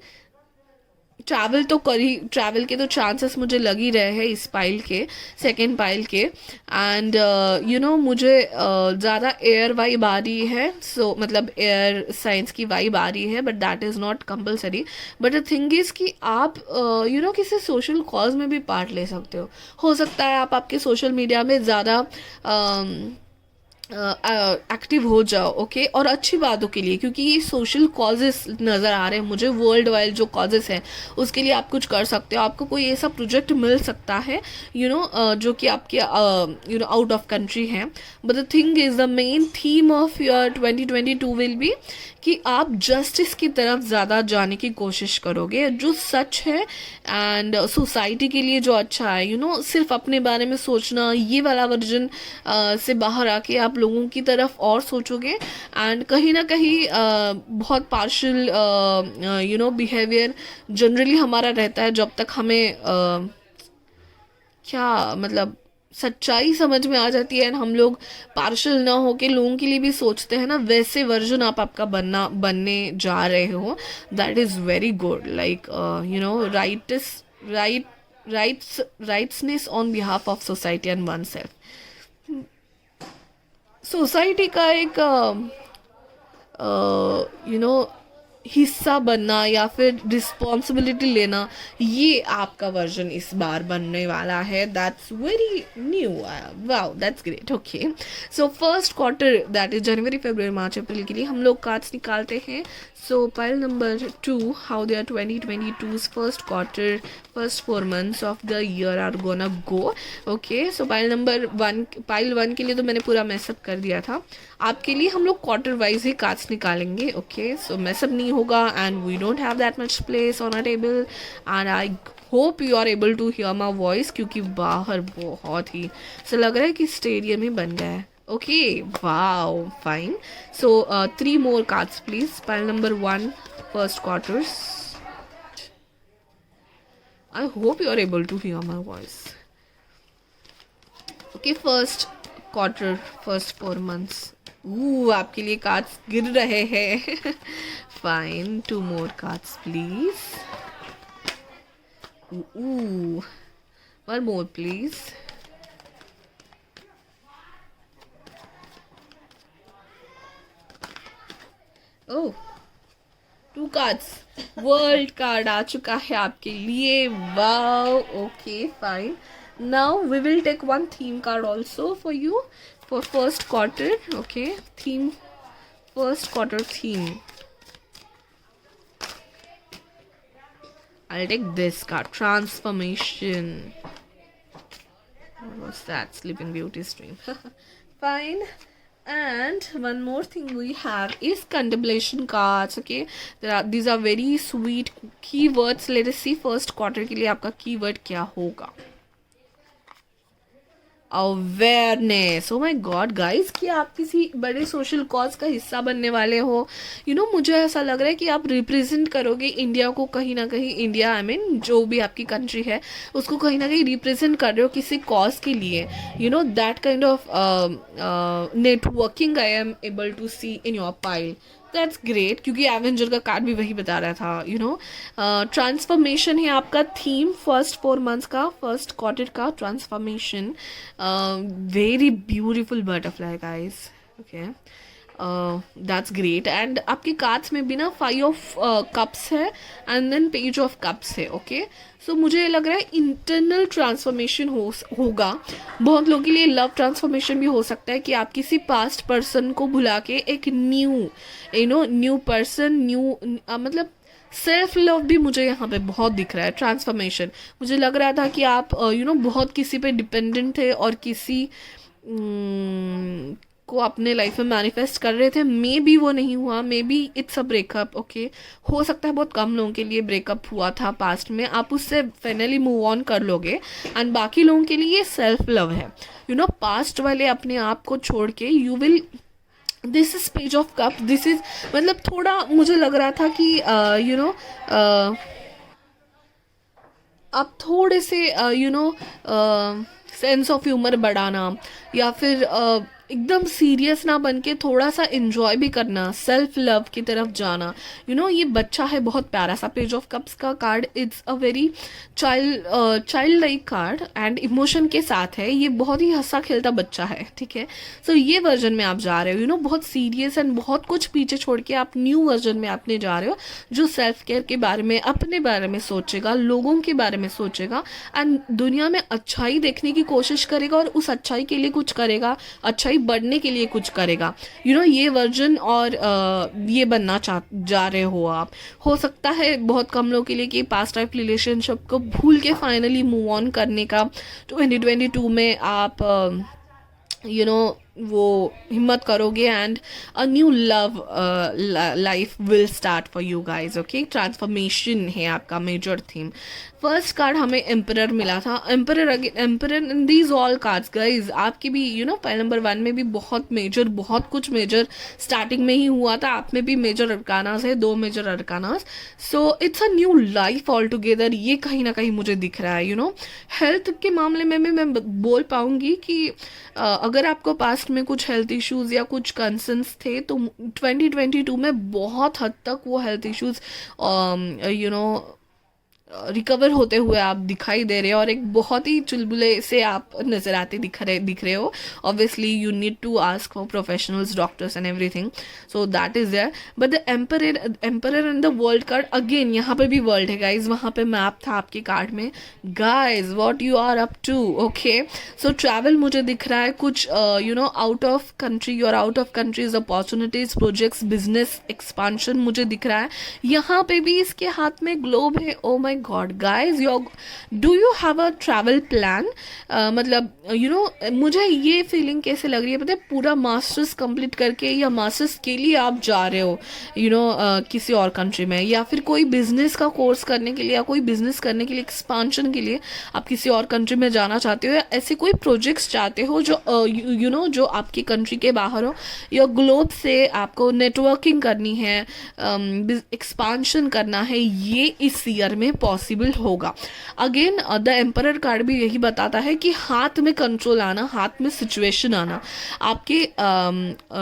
ट्रैवल के तो चांसेस मुझे लग ही रहे हैं इस पाइल के, सेकेंड पाइल के। एंड मुझे ज़्यादा एयर वाइब आ रही है, सो मतलब एयर साइंस की वाइब आ रही है, but that is not compulsory. But the thing is कि आप किसी सोशल कॉज में भी पार्ट ले सकते हो सकता है आप आपके सोशल मीडिया में ज़्यादा एक्टिव हो जाओ। ओके, और अच्छी बातों के लिए, क्योंकि ये सोशल कॉजेस नज़र आ रहे हैं मुझे, वर्ल्ड वाइड जो कॉजेस हैं उसके लिए आप कुछ कर सकते हो। आपको कोई ऐसा प्रोजेक्ट मिल सकता है जो कि आपके आउट ऑफ कंट्री है। But the thing is the main theme of your 2022 will be कि आप जस्टिस की तरफ ज़्यादा जाने की कोशिश करोगे, जो सच है एंड सोसाइटी के लिए जो अच्छा है। सिर्फ अपने बारे में सोचना, ये वाला वर्जन से बाहर आके आप लोगों की तरफ और सोचोगे, एंड कहीं ना कहीं बहुत पार्शियल बिहेवियर जनरली हमारा रहता है जब तक हमें क्या मतलब सच्चाई समझ में आ जाती है, हम लोग पार्शल ना हो के लोगों के लिए भी सोचते हैं ना, वैसे वर्जन आप आपका बनने जा रहे हो। That is very good, like righteousness on behalf of society and oneself. Society का एक हिस्सा बनना या फिर रिस्पॉन्सिबिलिटी लेना, ये आपका वर्जन इस बार बनने वाला है। That's very new, wow, that's great. Okay, so first quarter that is जनवरी, फरवरी, मार्च, अप्रैल के लिए हम लोग कार्ड्स निकालते हैं। So pile number 2, how their 2022's first quarter, first 4 months of the year are gonna go. Okay, so pile 1 के लिए तो मैंने पूरा मैसअप कर दिया था। आपके लिए हम लोग क्वार्टर वाइज ही कार्ड्स निकालेंगे। ओके, सो मैसअप नहीं होगा and we don't have that much place on a table, and I hope you are able to hear my voice, क्योंकि बाहर बहुत ही ऐसा लग रहा है कि स्टेडियम ही बन गया है। Okay, wow, fine. So, three more cards, please. Pile number one, first quarters. I hope you are able to hear my voice. Okay, first quarter, first 4 months. आपके लिए कार्ड्स गिर रहे हैं. Fine, two more cards, please. Ooh, one more, please. Oh, two cards. World card आ चुका है आपके लिए. Wow. Okay, fine. Now we will take one theme card also for you for first quarter. Okay, theme, first quarter theme. I'll take this card, transformation. What was that? Sleeping Beauty stream. Fine. And one more thing we have is contemplation cards. Okay, these are very sweet keywords. Let us see first quarter के लिए आपका keyword क्या होगा. Awareness. Oh my God guys, कि आप किसी बड़े सोशल कॉज का हिस्सा बनने वाले हो. मुझे ऐसा लग रहा है कि आप रिप्रेजेंट करोगे इंडिया को कहीं ना कहीं. इंडिया, आई मीन जो भी आपकी कंट्री है उसको कहीं ना कहीं रिप्रेजेंट कर रहे हो किसी कॉज के लिए. That kind of networking I am able to see in your pile. That's great, क्योंकि एवेंजर का कार्ड भी वही बता रहा था. ट्रांसफॉर्मेशन है आपका थीम फर्स्ट 4 मंथ्स का, फर्स्ट क्वार्टर का. Transformation, very beautiful butterfly guys. Okay, that's great. And आपके कार्ड्स में भी ना 5 ऑफ कप्स है and then page of cups है. ओके, सो मुझे लग रहा है इंटरनल ट्रांसफॉर्मेशन होगा. बहुत लोगों के लिए लव ट्रांसफॉर्मेशन भी हो सकता है कि आप किसी पास्ट पर्सन को भुला के एक न्यू पर्सन, मतलब सेल्फ लव भी मुझे यहाँ पे बहुत दिख रहा है. ट्रांसफॉर्मेशन, मुझे लग रहा था कि आप बहुत किसी पे डिपेंडेंट थे और किसी को अपने लाइफ में मैनिफेस्ट कर रहे थे. मे बी वो नहीं हुआ, may be it's a breakup. Okay, हो सकता है बहुत कम लोगों के लिए ब्रेकअप हुआ था पास्ट में. आप उससे फाइनली मूव ऑन कर लोगे. एंड बाकी लोगों के लिए सेल्फ लव है. पास्ट वाले अपने आप को छोड़ के you will, this is page of cup. This is, मतलब थोड़ा मुझे लग रहा था कि आप थोड़े से सेंस ऑफ ह्यूमर बढ़ाना, या फिर एकदम सीरियस ना बन के थोड़ा सा एंजॉय भी करना, सेल्फ लव की तरफ जाना. ये बच्चा है बहुत प्यारा सा. पेज ऑफ कप्स का card, it's a very child like card and emotion के साथ है. ये बहुत ही हंसा खेलता बच्चा है. ठीक है, सो ये वर्जन में आप जा रहे हो. बहुत सीरियस एंड बहुत कुछ पीछे छोड़ के आप न्यू वर्जन में आपने जा रहे हो, जो सेल्फ केयर के बारे में, अपने बारे में सोचेगा, लोगों के बारे में सोचेगा एंड दुनिया में अच्छाई देखने की कोशिश करेगा और उस अच्छाई के लिए कुछ करेगा, अच्छाई बढ़ने के लिए कुछ करेगा. ये वर्जन और ये बनना जा रहे हो आप. हो सकता है बहुत कम लोगों के लिए कि पास्ट लाइफ रिलेशनशिप को भूल के फाइनली मूव ऑन करने का 2022 में आप वो हिम्मत करोगे and a new love life will start for you guys. Okay, transformation है आपका मेजर थीम. फर्स्ट कार्ड हमें एम्परर मिला था. Emperor in these all cards guys, आपकी भी फाइल नंबर 1 में भी बहुत कुछ मेजर स्टार्टिंग में ही हुआ था. आप में भी मेजर अरकानास है, 2 major arcanas. So it's a new life all together. ये कहीं ना कहीं मुझे दिख रहा है. हेल्थ के मामले में भी मैं बोल पाऊंगी कि अगर आपको पास्ट में कुछ हेल्थ इश्यूज या कुछ कंसर्न्स थे तो 2022 में बहुत हद तक वो हेल्थ इश्यूज रिकवर होते हुए आप दिखाई दे रहे हो और एक बहुत ही चुलबुले से आप नज़र आते दिख रहे हो. Obviously you need to ask for professionals, doctors and everything. So that is there. But the emperor and the world card, again यहाँ पे भी वर्ल्ड है गाइज. वहाँ पे मैप था आपके कार्ड में. Guys, what you are up to. Okay, so travel मुझे दिख रहा है कुछ out of country. Your out of countries, opportunities, projects, business expansion मुझे दिख रहा है. यहाँ पे भी इसके हाथ में ग्लोब है. Oh my God guys, do you have a travel plan? मतलब मुझे ये फीलिंग कैसे लग रही है पता है, पूरा मास्टर्स कंप्लीट करके या मास्टर्स के लिए आप जा रहे हो किसी और कंट्री में, या फिर कोई बिजनेस का कोर्स करने के लिए, या कोई बिजनेस करने के लिए, एक्सपांशन के लिए आप किसी और कंट्री में जाना चाहते हो, या ऐसे कोई प्रोजेक्ट्स चाहते हो जो जो आपकी कंट्री के बाहर हो, या ग्लोब से आपको नेटवर्किंग करनी है, एक्सपांशन करना है, ये इस ईयर में पॉसिबल होगा। अगेन द एम्परर कार्ड भी यही बताता है कि हाथ में कंट्रोल आना, हाथ में सिचुएशन आना, आपके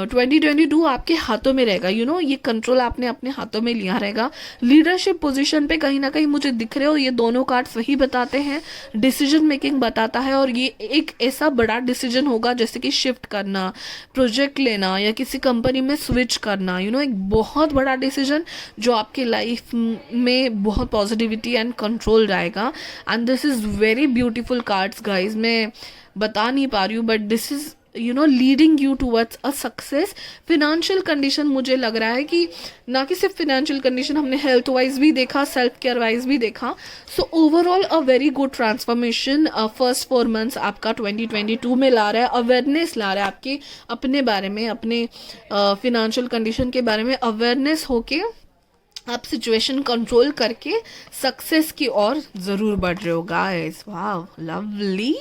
2022 आपके हाथों में रहेगा। ये कंट्रोल आपने अपने हाथों में लिया रहेगा। लीडरशिप पोजीशन पे कहीं ना कहीं मुझे दिख रहे हो, ये दोनों कार्ड्स वही बताते हैं, डिसीजन मेकिंग बताता है। और ये एक ऐसा बड़ा डिसीजन होगा जैसे कि शिफ्ट करना, प्रोजेक्ट लेना, या किसी कंपनी में स्विच करना, एक बहुत बड़ा डिसीजन जो आपके लाइफ में बहुत पॉजिटिविटी एंड कंट्रोल लाएगा। And this is very beautiful cards guys, मैं बता नहीं पा रही हूँ, but this is leading you towards a success. Financial condition मुझे लग रहा है कि ना कि सिर्फ फिनेंशियल कंडीशन, हमने हेल्थ वाइज भी देखा, सेल्फ केयर वाइज भी देखा। So overall a very good transformation first 4 months आपका 2022 में ला रहा है। अवेयरनेस ला रहा है आपके अपने बारे में, अपने फिनेंशियल कंडीशन के बारे में अवेयरनेस होके आप सिचुएशन कंट्रोल करके सक्सेस की ओर ज़रूर बढ़ रहे हो गाइस। वाह लवली।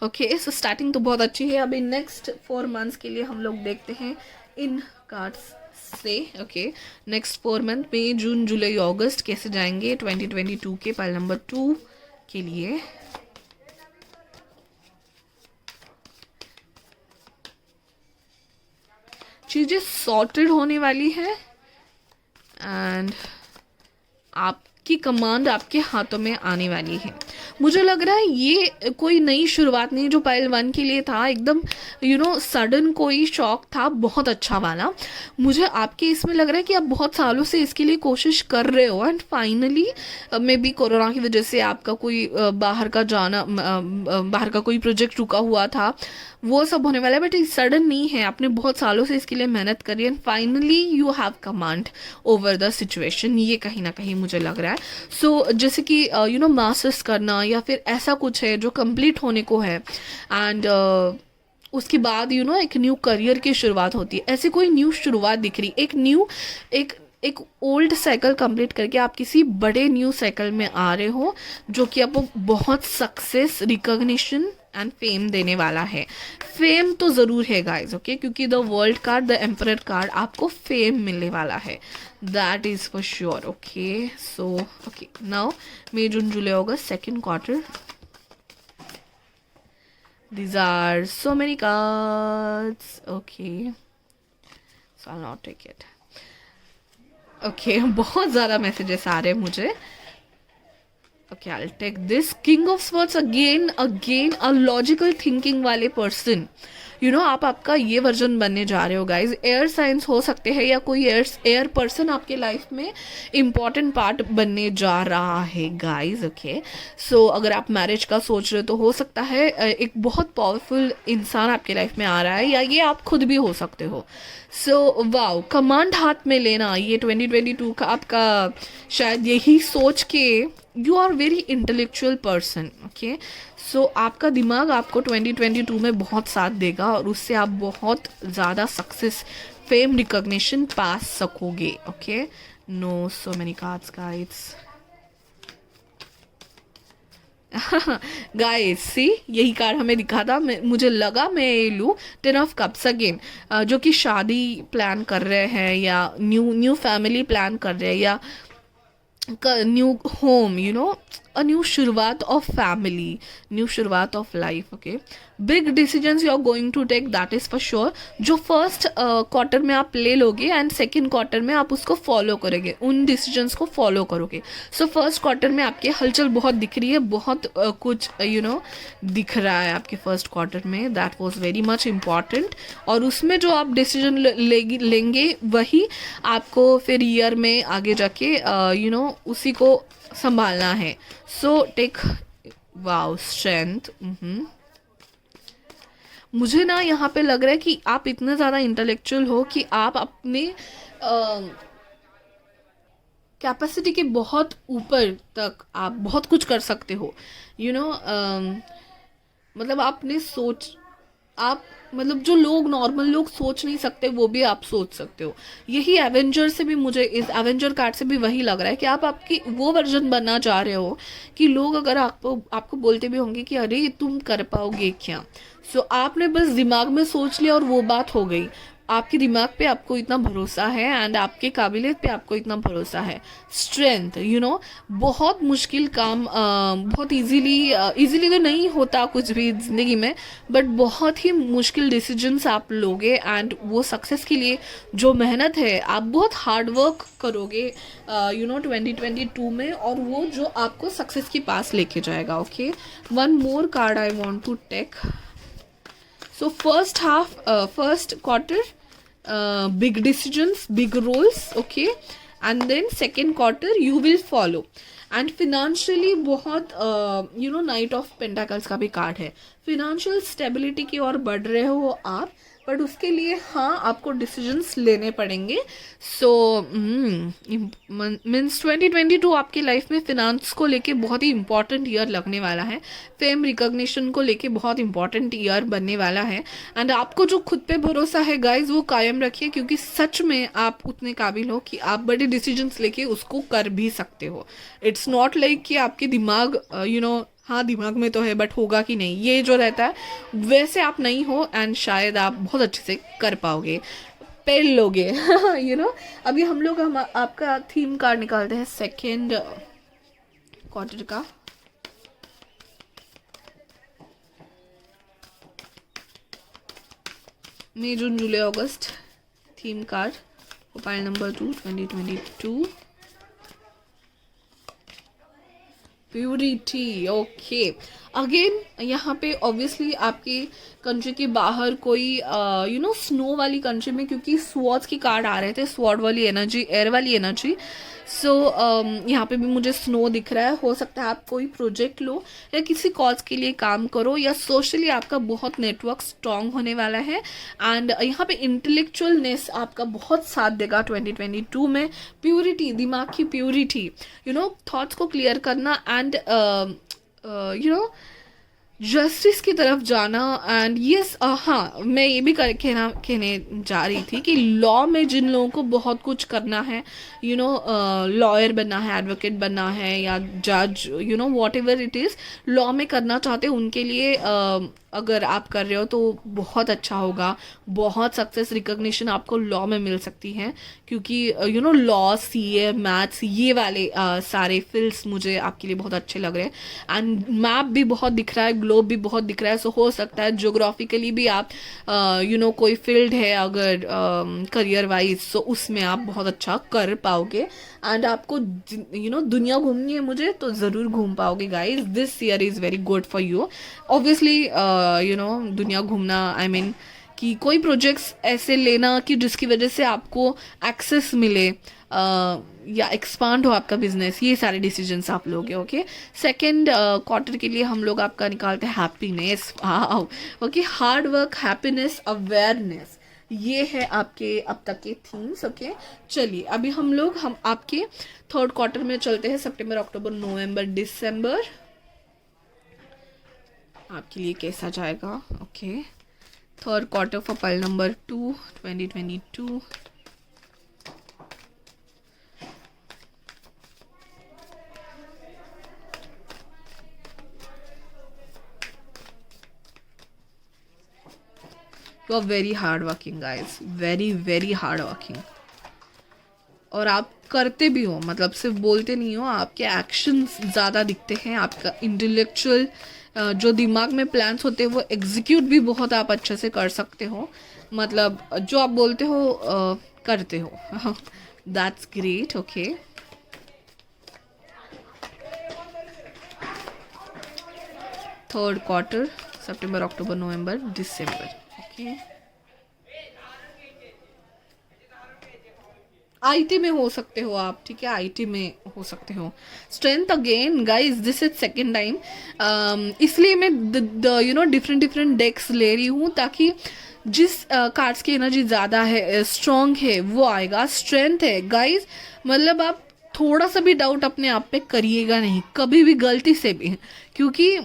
ओके, सो स्टार्टिंग तो बहुत अच्छी है। अभी नेक्स्ट 4 मंथ्स के लिए हम लोग देखते हैं इन कार्ड्स से। ओके, नेक्स्ट 4 मंथ मई जून जुलाई अगस्त कैसे जाएंगे 2022 के पाइल नंबर 2 के लिए। चीज़ें सॉर्टेड होने वाली है एंड आपकी कमांड आपके हाथों में आने वाली है। मुझे लग रहा है ये कोई नई शुरुआत नहीं जो पाइल 1 के लिए था, एकदम सडन कोई शॉक था, बहुत अच्छा वाला। मुझे आपके इसमें लग रहा है कि आप बहुत सालों से इसके लिए कोशिश कर रहे हो and finally may be corona की वजह से आपका कोई बाहर का कोई प्रोजेक्ट रुका हुआ था, वो सब होने वाला है। बट सडन नहीं है, आपने बहुत सालों से इसके लिए मेहनत करी and finally you have command over the situation, ये कहीं ना कहीं मुझे लग रहा है। सो जैसे कि मास्टर्स करना या फिर ऐसा कुछ है जो कंप्लीट होने को है एंड उसके बाद एक न्यू करियर की शुरुआत होती है, ऐसे कोई न्यू शुरुआत दिख रही, एक ओल्ड साइकिल कंप्लीट करके आप किसी बड़े न्यू साइकिल में आ रहे हो जो कि आपको बहुत सक्सेस, रिकॉग्निशन एंड फेम देने वाला है। फेम तो ज़रूर है गाइज, ओके, क्योंकि the world card, the emperor card, आपको फेम मिलने वाला है, that is for sure. Okay, so okay, now May June July August second quarter, these are so many cards. Okay, so I'll not take it. Okay, बहुत ज़्यादा मैसेजेस आ रहे हैं मुझे। Okay, I'll take this. King of Swords again a logical thinking वाले person. आप आपका ये वर्जन बनने जा रहे हो गाइज। एयर साइंस हो सकते हैं या कोई एयर पर्सन आपके लाइफ में इम्पॉर्टेंट पार्ट बनने जा रहा है गाइज। ओके, सो अगर आप मैरिज का सोच रहे हो तो हो सकता है एक बहुत पावरफुल इंसान आपके लाइफ में आ रहा है, या ये आप खुद भी हो सकते हो। सो वाओ, कमांड हाथ में लेना, ये 2022 का आपका शायद यही सोच के you are very intellectual person. Okay, so आपका दिमाग आपको 2022 में बहुत साथ देगा और उससे आप बहुत ज़्यादा सक्सेस, फेम, रिकॉग्निशन पा सकोगे। Okay, no so many cards guides. Guys see, यही कार्ड हमें दिखा था, मुझे लगा मैं ये लूँ। 10 ऑफ कप्स अगेन, जो कि शादी प्लान कर रहे हैं या न्यू फैमिली प्लान कर रहे हैं या न्यू होम, a new शुरुआत ऑफ फैमिली, न्यू शुरुआत of life. Okay, big decisions you are going to take, that is for sure. जो फर्स्ट क्वार्टर में आप ले लोगे एंड सेकेंड क्वार्टर में आप उसको फॉलो करोगे, उन डिसीजंस को फॉलो करोगे। सो फर्स्ट क्वार्टर में आपकी हलचल बहुत दिख रही है, बहुत कुछ दिख रहा है आपके फर्स्ट क्वार्टर में, that was very much important. और उसमें जो आप डिसीजन लेंगे वही आपको फिर ईयर में आगे जाके उसी को संभालना है। So take wow strength. मुझे ना यहाँ पे लग रहा है कि आप इतने ज़्यादा इंटेलेक्चुअल हो कि आप अपने कैपेसिटी के बहुत ऊपर तक आप बहुत कुछ कर सकते हो, यू नो। मतलब आपने सोच, आप मतलब जो लोग नॉर्मल लोग सोच नहीं सकते वो भी आप सोच सकते हो। यही एवेंजर से भी, मुझे इस एवेंजर कार्ड से भी वही लग रहा है कि आप आपकी वो वर्जन बनना चाह रहे हो कि लोग अगर आपको आपको बोलते भी होंगे कि अरे तुम कर पाओगे क्या, सो आपने बस दिमाग में सोच लिया और वो बात हो गई। आपके दिमाग पे आपको इतना भरोसा है एंड आपके काबिलियत पे आपको इतना भरोसा है। स्ट्रेंथ, यू नो, बहुत मुश्किल काम बहुत इजीली तो नहीं होता कुछ भी ज़िंदगी में, बट बहुत ही मुश्किल डिसीजंस आप लोगे एंड वो सक्सेस के लिए जो मेहनत है आप बहुत हार्ड वर्क करोगे, यू नो, 2022 में, और वो जो आपको सक्सेस के पास लेके जाएगा। Okay, one more card I want to take. So first quarter, big decisions, big roles, okay, and then second quarter you will follow, and financially बहुत you know, night of pentacles का भी कार्ड है। फिनेंशियल स्टेबिलिटी की ओर बढ़ रहे हो आप, बट उसके लिए हाँ आपको डिसीजंस लेने पड़ेंगे। सो मीन्स 2022 आपकी लाइफ में फिनांस को लेके बहुत ही इंपॉर्टेंट ईयर लगने वाला है। फेम रिकॉग्निशन को लेके बहुत इंपॉर्टेंट ईयर बनने वाला है। एंड आपको जो खुद पे भरोसा है गाइज वो कायम रखिए, क्योंकि सच में आप उतने काबिल हो कि आप बड़े डिसीजंस लेके उसको कर भी सकते हो। इट्स नॉट लाइक कि आपके दिमाग यू नो, हाँ दिमाग में तो है बट होगा कि नहीं, ये जो रहता है वैसे आप नहीं हो, एंड शायद आप बहुत अच्छे से कर पाओगे, पेल लोगे। यू नो, अभी हम आपका थीम कार्ड निकालते हैं सेकेंड क्वार्टर का। मई जून जुलाई अगस्त theme card profile number 2 2022 purity. Okay, again यहाँ पे ऑब्वियसली आपके कंट्री के बाहर कोई यू नो स्नो वाली कंट्री में, क्योंकि स्वॉर्ड्स की कार्ड आ रहे थे, स्वॉर्ड वाली एनर्जी, एयर वाली एनर्जी। सो यहाँ पे भी मुझे स्नो दिख रहा है। हो सकता है आप कोई प्रोजेक्ट लो या किसी कॉज के लिए काम करो, या सोशली आपका बहुत नेटवर्क स्ट्रांग होने वाला है। एंड यहाँ पे इंटेलेक्चुअलनेस आपका बहुत साथ देगा 2022 में। प्यूरिटी, दिमाग की प्यूरिटी, यू नो, थॉट्स को क्लियर करना एंड यू नो जस्टिस की तरफ जाना। एंड यस, हाँ मैं ये भी कहने जा रही थी कि लॉ में जिन लोगों को बहुत कुछ करना है, यू नो, लॉयर बनना है, एडवोकेट बनना है, या जज, you know, what ever it is, law में करना चाहते हैं उनके लिए अगर आप कर रहे हो तो बहुत अच्छा होगा। बहुत सक्सेस रिकॉग्निशन आपको लॉ में मिल सकती है, क्योंकि you know law, CA, maths, ये वाले सारे फील्ड्स मुझे आपके लिए बहुत अच्छे लग रहे हैं। एंड मैप भी बहुत दिख रहा है, ग्लोब भी बहुत दिख रहा है। सो हो सकता है ज्योग्राफिकली भी आप यू नो कोई फील्ड है अगर करियर वाइज, सो उसमें आप बहुत अच्छा कर पाओगे। एंड आपको यू नो दुनिया घूमनी है मुझे, तो ज़रूर घूम पाओगे guys. This year is very good for you. Obviously you know दुनिया घूमना, आई मीन कि कोई प्रोजेक्ट्स ऐसे लेना कि जिसकी वजह से आपको एक्सेस मिले या एक्सपांड हो आपका बिजनेस, ये सारे डिसीजंस आप लोगे। ओके, सेकेंड क्वार्टर के लिए हम लोग आपका निकालते हैं happiness. Okay, hard work, happiness, awareness, ये है आपके अब तक के थीम्स। ओके, चलिए अभी हम आपके थर्ड क्वार्टर में चलते हैं। सितंबर, अक्टूबर, नवंबर, दिसंबर आपके लिए कैसा जाएगा। Okay, third quarter for pile number 2 2022। You are very hard working guys, very very hard working, और आप करते भी हो, मतलब सिर्फ बोलते नहीं हो, आपके एक्शंस ज़्यादा दिखते हैं। आपका इंटेलेक्चुअल जो दिमाग में प्लान्स होते हैं वो एग्जीक्यूट भी बहुत आप अच्छे से कर सकते हो, मतलब जो आप बोलते हो करते हो। That's great. Okay, third quarter, September, October, November, December. Okay, IT में हो सकते हो आप, ठीक है, आईटी में हो सकते हो। Strength, again guys this is second time, इसलिए मैं यू नो डिफरेंट डेक्स ले रही हूँ, ताकि जिस कार्ड्स की एनर्जी ज़्यादा है, स्ट्रॉन्ग है, वो आएगा। स्ट्रेंथ है गाइज, मतलब आप थोड़ा सा भी डाउट अपने आप पे करिएगा नहीं, कभी भी, गलती से भी, क्योंकि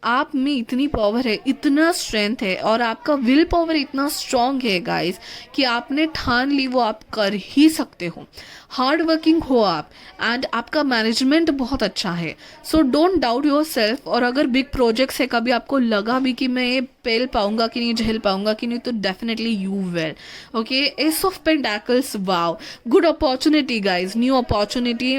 आप में इतनी पावर है, इतना स्ट्रेंथ है, और आपका विल पावर इतना स्ट्रांग है गाइस कि आपने ठान ली वो आप कर ही सकते हो। हार्ड वर्किंग हो आप, एंड आपका मैनेजमेंट बहुत अच्छा है। So don't doubt your self. और अगर बिग प्रोजेक्ट्स है, कभी आपको लगा भी कि मैं ये पेल पाऊंगा कि नहीं, झेल पाऊंगा कि नहीं, तो definitely you will. Okay, S of pentacles, wow, good opportunity guys, new opportunity,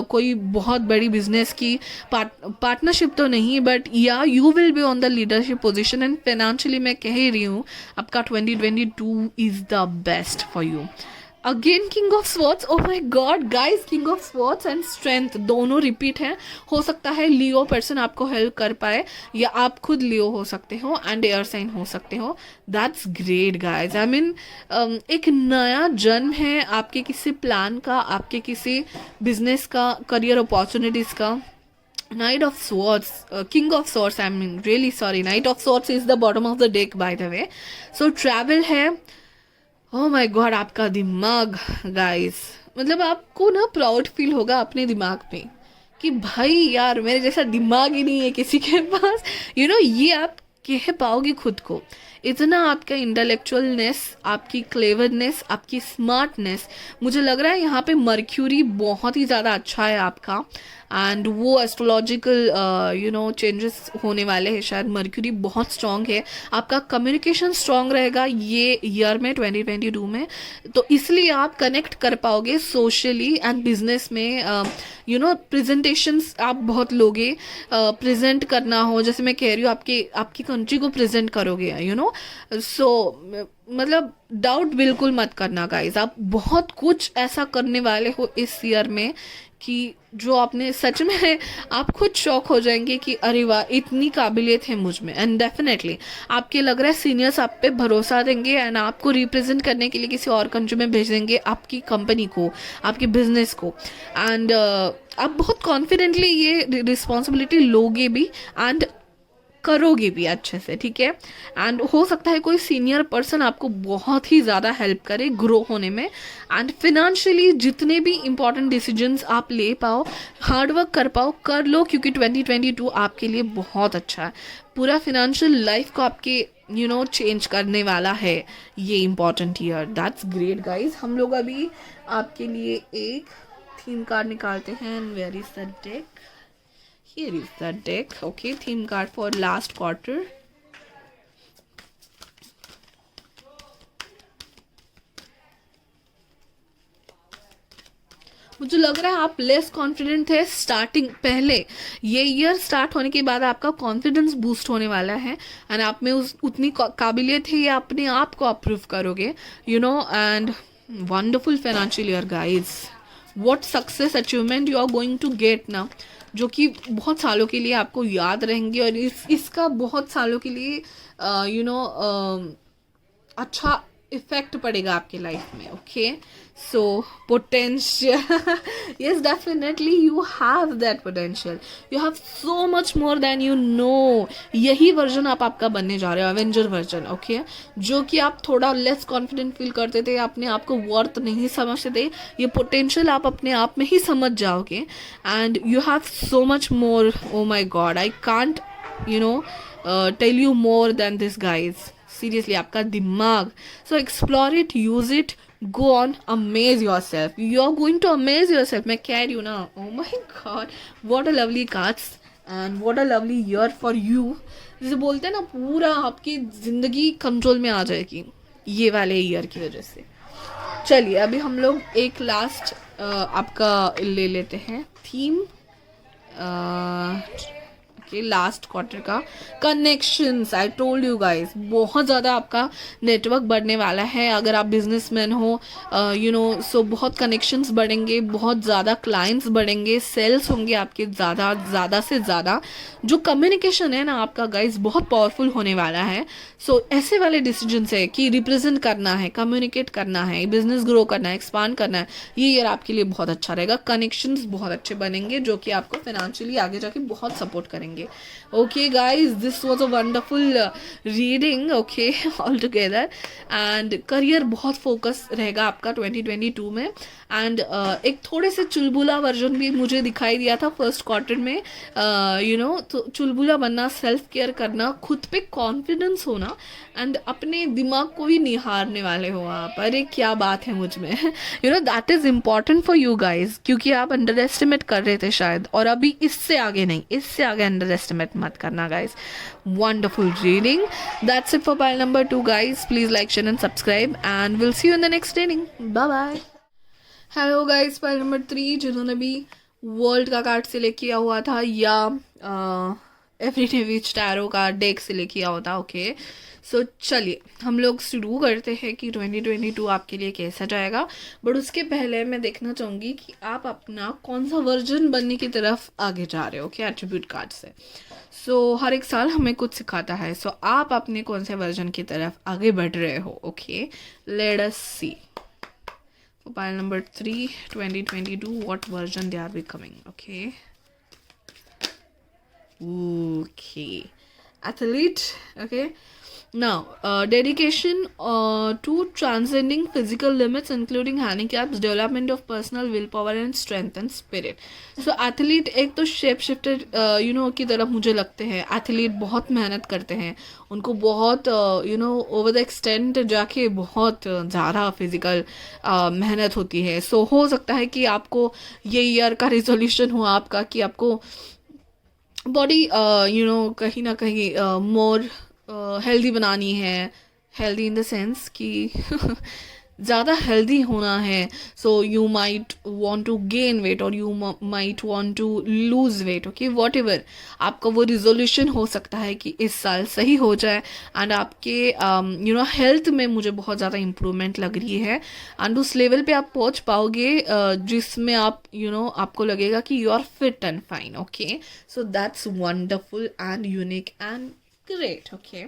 कोई बहुत बड़ी बिजनेस की पार्टनरशिप तो नहीं, बट या you will be on the leadership position. And financially मैं कह ही रही हूँ आपका 2022 is the best for you. Again king of swords, oh my God guys, king of swords and strength दोनों रिपीट हैं। हो सकता है लियो पर्सन आपको हेल्प कर पाए, या आप खुद लियो हो सकते हो, एंड एयर साइन हो सकते हो। That's great guys. I mean एक नया जन्म है आपके किसी प्लान का, आपके किसी बिजनेस का, करियर अपॉर्चुनिटीज का। Knight of Swords, King of Swords, I mean, really sorry. Knight of Swords is the bottom of the deck, by the way. So travel है। ओह माय गॉड, आपका दिमाग गाइस, मतलब आपको ना प्राउड फील होगा अपने दिमाग पे कि भाई यार मेरे जैसा दिमाग ही नहीं है किसी के पास। ये आप कह पाओगे खुद को। इतना आपका इंटेलेक्चुअलनेस, आपकी क्लेवरनेस, आपकी स्मार्टनेस, मुझे लग रहा है यहाँ पे मर्क्यूरी बहुत ही ज़्यादा अच्छा है आपका। एंड वो एस्ट्रोलॉजिकल चेंजेस होने वाले हैं, शायद मर्क्यूरी बहुत स्ट्रांग है, आपका कम्युनिकेशन स्ट्रांग रहेगा ये ईयर में 2022 में। तो इसलिए आप कनेक्ट कर पाओगे सोशली एंड बिजनेस में। प्रेजेंटेशंस आप बहुत लोगे, प्रेजेंट करना हो, जैसे मैं कह रही हूँ आपकी कंट्री को प्रेजेंट करोगे, सो मतलब डाउट बिल्कुल मत करना गाइज, आप बहुत कुछ ऐसा करने वाले हो इस ईयर में कि जो आपने सच में आप खुद शॉक हो जाएंगे कि अरे वाह इतनी काबिलियत है मुझ में। एंड डेफिनेटली आपके लग रहा है सीनियर्स आप पे भरोसा देंगे एंड आपको रिप्रेजेंट करने के लिए किसी और कंट्री में भेज देंगे, आपकी कंपनी को, आपके बिजनेस को। एंड आप बहुत कॉन्फिडेंटली ये रिस्पॉन्सिबिलिटी लोगे भी एंड करोगे भी अच्छे से, ठीक है। एंड हो सकता है कोई सीनियर पर्सन आपको बहुत ही ज़्यादा हेल्प करे ग्रो होने में। एंड फिनेंशियली जितने भी इंपॉर्टेंट डिसीजंस आप ले पाओ, हार्ड वर्क कर पाओ, कर लो, क्योंकि 2022 आपके लिए बहुत अच्छा है। पूरा फिनेंशियल लाइफ को आपके चेंज करने वाला है ये important year. That's great guys. हम लोग अभी आपके लिए एक थीम कार्ड निकालते हैं। Where is the deck? Here is the deck. Okay, theme card for last quarter. मुझे लग रहा है आप लेस कॉन्फिडेंट थे स्टार्टिंग, पहले ये ईयर स्टार्ट होने के बाद आपका कॉन्फिडेंस बूस्ट होने वाला है एंड आप में उतनी काबिलियत है, ये अपने आप को आप प्रूव करोगे, and wonderful financial year guys. What success achievement you are going to get ना, जो कि बहुत सालों के लिए आपको याद रहेंगे और इसका बहुत सालों के लिए अच्छा इफेक्ट पड़ेगा आपके लाइफ में। Okay, so potential, yes definitely you have that potential, you have so much more than you know. यही वर्जन आप आपका बनने जा रहे हो, एवेंजर वर्जन। ओके, जो कि आप थोड़ा लेस कॉन्फिडेंट फील करते थे, अपने आप को वर्थ नहीं समझते थे, ये पोटेंशियल आप अपने आप में ही समझ जाओगे and you have so much more. Oh my god, I can't tell you more than this guys. Seriously आपका दिमाग, सो explore it, use it, go on, amaze yourself, you are going to amaze yourself. मैं कह रही हूँ ना, oh my god, what a lovely cards and what a lovely year for you. जैसे बोलते हैं ना, पूरा आपकी ज़िंदगी कंट्रोल में आ जाएगी ये वाले ईयर की वजह से। चलिए अभी हम लोग एक लास्ट आपका ले लेते हैं थीम लास्ट क्वार्टर का, connections. I told you guys, बहुत ज़्यादा आपका नेटवर्क बढ़ने वाला है। अगर आप बिजनेसमैन हो, सो बहुत कनेक्शंस बढ़ेंगे, बहुत ज़्यादा क्लाइंट्स बढ़ेंगे, सेल्स होंगे आपके ज़्यादा से ज़्यादा। जो कम्युनिकेशन है ना आपका गाइस, बहुत पावरफुल होने वाला है। सो ऐसे वाले डिसीजंस है कि रिप्रेजेंट करना है, कम्युनिकेट करना है, बिजनेस ग्रो करना है, एक्सपांड करना है, ये ईयर आपके लिए बहुत अच्छा रहेगा। कनेक्शंस बहुत अच्छे बनेंगे जो कि आपको फाइनेंशियली आगे जाके बहुत सपोर्ट करेंगे। जाएंगे. Okay guys, this was a wonderful reading. Okay, all together. And career बहुत फोकस रहेगा आपका 2022 में. एंड एक थोड़े से चुलबुला वर्जन भी मुझे दिखाई दिया था फर्स्ट क्वार्टर में. तो चुलबुला बनना, सेल्फ केयर करना, खुद पे कॉन्फिडेंस होना, एंड अपने दिमाग को भी निहारने वाले हो आप. अरे क्या बात है मुझ में. That is important for you guys, क्योंकि आप अंडर एस्टिमेट कर रहे थे शायद, और अभी इससे आगे नहीं, इससे आगे अंडर एस्टिमेट मत करना guys. Wonderful reading. That's it for pile number 2 guys. Please like, share and subscribe, and we'll see you in the next reading. Bye bye. Hello guys, pile number 3 जिन्होंने भी वर्ल्ड का कार्ड सिलेक्ट किया हुआ था या एवरीडे विच टैरो का डेक सिलेक्ट किया हुआ था. ओके, सो चलिए हम लोग शुरू करते हैं कि 2022 आपके लिए कैसा जाएगा. बट उसके पहले मैं देखना चाहूँगी कि आप अपना कौन सा वर्जन बनने की तरफ आगे जा रहे हो. ओके, एट्रीब्यूट कार्ड से. सो हर एक साल हमें कुछ सिखाता है. सो आप अपने कौन से वर्जन की तरफ आगे बढ़ रहे हो. Okay, late us C. Pile number 3, 2022, what version they are becoming. Okay. Athlete. Okay. Now, dedication to transcending physical limits, including handicaps, development of personal willpower and strength and spirit. So, athlete एक तो शेप शिफ्टर की तरफ मुझे लगते हैं. एथलीट बहुत मेहनत करते हैं, उनको बहुत ओवर द एक्सटेंट जाके बहुत ज़्यादा फिजिकल मेहनत होती है. सो हो सकता है कि आपको ये ईयर का रिजोल्यूशन हो आपका कि आपको बॉडी कहीं ना कहीं मोर हेल्दी बनानी है. हेल्दी इन द सेंस कि ज़्यादा हेल्दी होना है. So you might want to gain weight और you might want to lose weight. Okay, whatever आपका वो रिजोल्यूशन हो सकता है कि इस साल सही हो जाए. एंड आपके हेल्थ में मुझे बहुत ज़्यादा इम्प्रूवमेंट लग रही है. एंड उस लेवल पे आप पहुंच पाओगे जिसमें आप आपको लगेगा कि you are fit and fine. Okay, so that's wonderful and unique and great. Okay,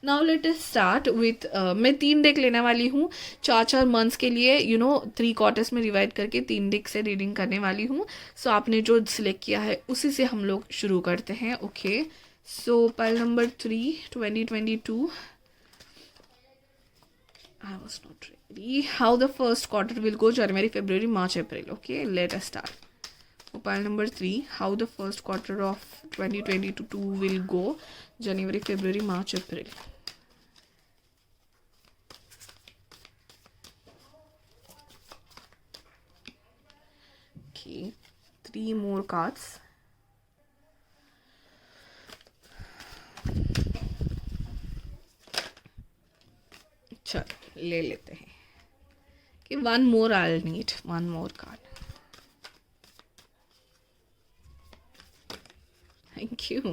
now let us start with main 3 deck लेने वाली हूँ 4 मंथ्स के लिए. 3 क्वार्टर्स में डिवाइड करके 3 डेक से रीडिंग करने वाली हूँ. सो आपने जो सिलेक्ट किया है उसी से हम लोग शुरू करते हैं. Okay, so pile number 3, 2022. I was not ready. How the first quarter will go, January, February, March, April. Okay, let us start. Pile number 3, how the first quarter of 2022 will go, January, February, March, April. Okay, 3 more cards. चलो ले लेते हैं कि one more I'll need, one more card. Thank you.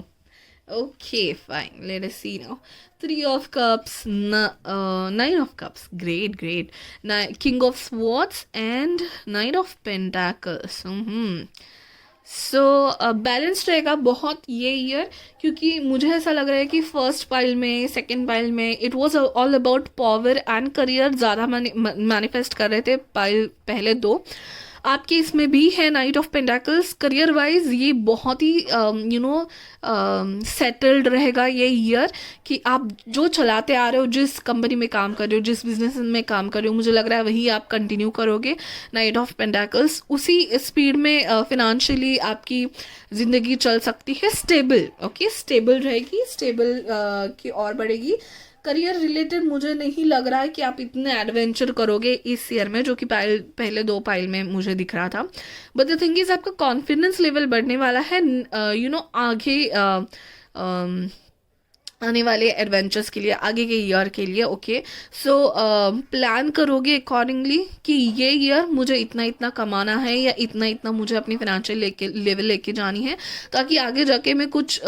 Okay, fine. Let us see now. 3 of Cups, 9 of Cups. Great, great. King of Swords and Knight of Pentacles. So balance रहेगा बहुत ये ईयर, क्योंकि मुझे ऐसा लग रहा है कि फर्स्ट पाइल में, सेकंड पाइल में it was all about power and career ज़्यादा मैनिफेस्ट कर रहे थे. पाइल पहले 2 आपके इसमें भी है night of pentacles. Career wise ये बहुत ही सेटल्ड रहेगा ये ईयर, कि आप जो चलाते आ रहे हो, जिस कंपनी में काम कर रहे हो, जिस बिजनेस में काम कर रहे हो, मुझे लग रहा है वही आप कंटिन्यू करोगे. नाइट ऑफ पेंटाकल्स उसी स्पीड में फिनेंशियली आपकी ज़िंदगी चल सकती है. स्टेबल. ओके, स्टेबल रहेगी, स्टेबल की और बढ़ेगी. करियर रिलेटेड मुझे नहीं लग रहा है कि आप इतने एडवेंचर करोगे इस ईयर में, जो कि पहले 2 पाइल में मुझे दिख रहा था. बट द थिंग इज आपका कॉन्फिडेंस लेवल बढ़ने वाला है आगे आने वाले एडवेंचर्स के लिए, आगे के ईयर के लिए. ओके, सो प्लान करोगे अकॉर्डिंगली कि ये ईयर मुझे इतना इतना कमाना है या इतना इतना मुझे अपनी फाइनेंशियल लेवल लेके जानी है, ताकि आगे जाके मैं कुछ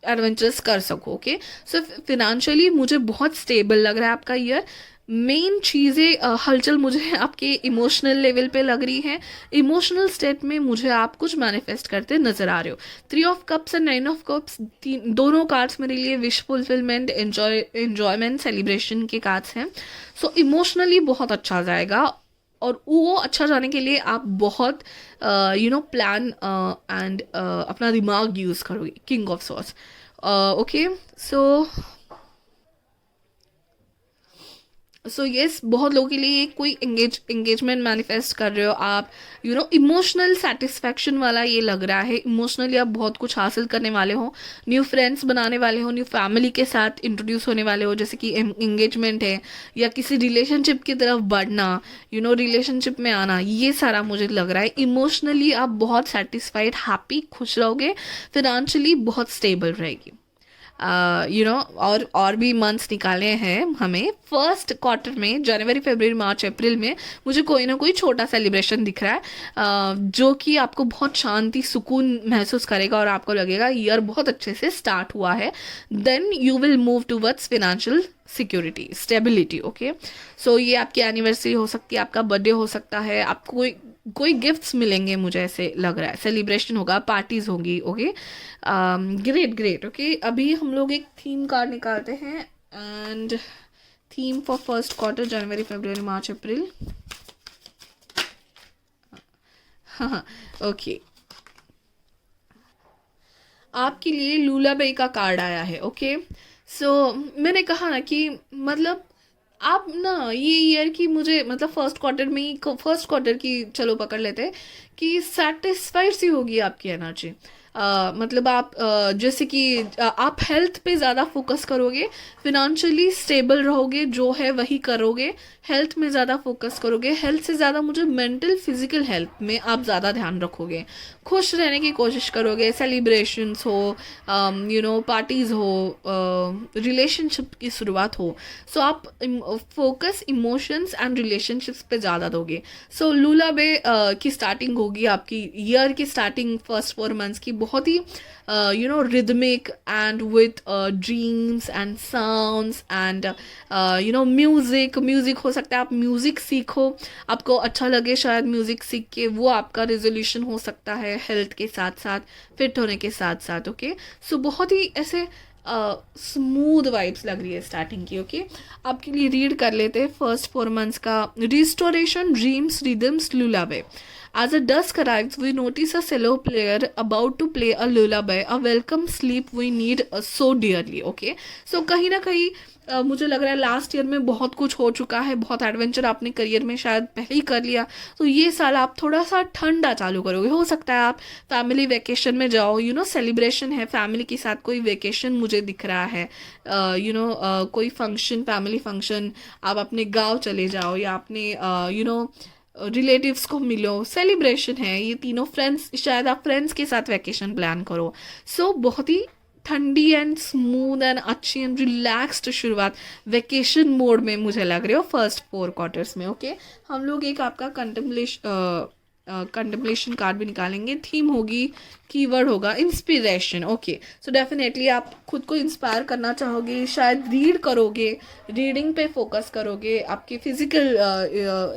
एडवेंचर्स कर सको. ओके, सो फिनेंशियली मुझे बहुत स्टेबल लग रहा है आपका ईयर. मेन चीज़ें हलचल मुझे आपके इमोशनल लेवल पे लग रही है. इमोशनल स्टेट में मुझे आप कुछ मैनिफेस्ट करते नज़र आ रहे हो. 3 of cups and 9 of cups दोनों कार्ड्स मेरे लिए विश फुलफिलमेंट, एंजॉयमेंट, सेलिब्रेशन के कार्ड्स हैं. सो इमोशनली बहुत अच्छा जाएगा. और वो अच्छा जाने के लिए आप बहुत प्लान एंड अपना दिमाग यूज़ करोगे, king of sorts. Okay, so yes, बहुत लोगों के लिए कोई एंगेजमेंट मैनिफेस्ट कर रहे हो आप, इमोशनल सेटिस्फैक्शन वाला ये लग रहा है। इमोशनली आप बहुत कुछ हासिल करने वाले हो, न्यू फ्रेंड्स बनाने वाले हो, न्यू फैमिली के साथ इंट्रोड्यूस होने वाले हो, जैसे कि एंगेजमेंट है या किसी रिलेशनशिप की तरफ बढ़ना, रिलेशनशिप में आना, ये सारा मुझे लग रहा है। इमोशनली आप बहुत सेटिस्फाइड, हैप्पी, खुश रहोगे, फिनेंशियली बहुत स्टेबल रहेगी। और भी मंथ्स निकाले हैं हमें। फर्स्ट क्वार्टर में जनवरी फरवरी मार्च अप्रैल में मुझे कोई ना कोई छोटा सेलिब्रेशन दिख रहा है, जो कि आपको बहुत शांति सुकून महसूस करेगा और आपको लगेगा ईयर बहुत अच्छे से स्टार्ट हुआ है। Then you will move towards financial security, stability. Okay, so ये आपकी एनिवर्सरी हो सकती है, आपका बर्थडे हो सकता है, आपको कोई गिफ्ट्स मिलेंगे, मुझे ऐसे लग रहा है, सेलिब्रेशन होगा, पार्टीज होंगी। Okay, great great. ओके, अभी हम लोग एक थीम कार्ड निकालते हैं, and theme for first quarter जनवरी फरवरी मार्च अप्रैल। हाँ, ओके, आपके लिए लूलाबाई का कार्ड आया है। ओके, सो मैंने कहा ना कि मतलब आप ना ये ईयर की, मुझे मतलब फर्स्ट क्वार्टर की चलो पकड़ लेते हैं कि सेटिस्फाइड सी होगी आपकी एनर्जी। मतलब आप जैसे कि आप हेल्थ पे ज़्यादा फोकस करोगे, फिनेंशियली स्टेबल रहोगे, जो है वही करोगे, हेल्थ में ज़्यादा फोकस करोगे, हेल्थ से ज़्यादा मुझे मेंटल फिजिकल हेल्थ में आप ज़्यादा ध्यान रखोगे, खुश रहने की कोशिश करोगे, सेलिब्रेशंस हो, पार्टीज़ हो, रिलेशनशिप की शुरुआत हो, सो आप फोकस इमोशंस एंड रिलेशनशिप्स पे ज़्यादा दोगे। सो लूलाबे की स्टार्टिंग होगी आपकी ईयर की स्टार्टिंग फर्स्ट 4 मंथ्स की बहुत ही rhythmic and with dreams and sounds and music हो सकता है। आप म्यूज़िक सीखो, आपको अच्छा लगे शायद म्यूज़िक सीख के, वो आपका रेजोल्यूशन हो सकता है हेल्थ के साथ साथ, फिट होने के साथ साथ। ओके, सो बहुत ही ऐसे स्मूथ वाइब्स लग रही है स्टार्टिंग की। ओके, आपके लिए रीड कर लेते हैं फर्स्ट 4 मंथ्स का। Restoration, dreams, rhythms, lullaby. As a dusk arrives, we notice a cello player about to play a lullaby, a welcome sleep we need so dearly. Okay, so कहीं ना कहीं मुझे लग रहा है लास्ट ईयर में बहुत कुछ हो चुका है, बहुत एडवेंचर आपने करियर में शायद पहले ही कर लिया, तो ये साल आप थोड़ा सा ठंडा चालू करोगे। हो सकता है आप फैमिली वेकेशन में जाओ, सेलिब्रेशन है फैमिली के साथ, कोई वेकेशन मुझे दिख रहा है, कोई फंक्शन, फैमिली फंक्शन, आप अपने गाँव चले जाओ या अपने रिलेटिव्स को मिलो, सेलिब्रेशन है, ये तीनों फ्रेंड्स, शायद आप फ्रेंड्स के साथ वैकेशन प्लान करो। सो बहुत ही ठंडी एंड स्मूथ एंड अच्छी एंड रिलैक्स्ड शुरुआत वेकेशन मोड में मुझे लग रही हो फर्स्ट 4 क्वार्टर्स में। ओके, हम लोग एक आपका कंटेम्पलेशन कार्ड भी निकालेंगे। थीम होगी, कीवर्ड होगा इंस्पिरेशन। ओके, सो डेफिनेटली आप खुद को इंस्पायर करना चाहोगे, शायद रीड करोगे, रीडिंग पे फोकस करोगे, आपके फिजिकल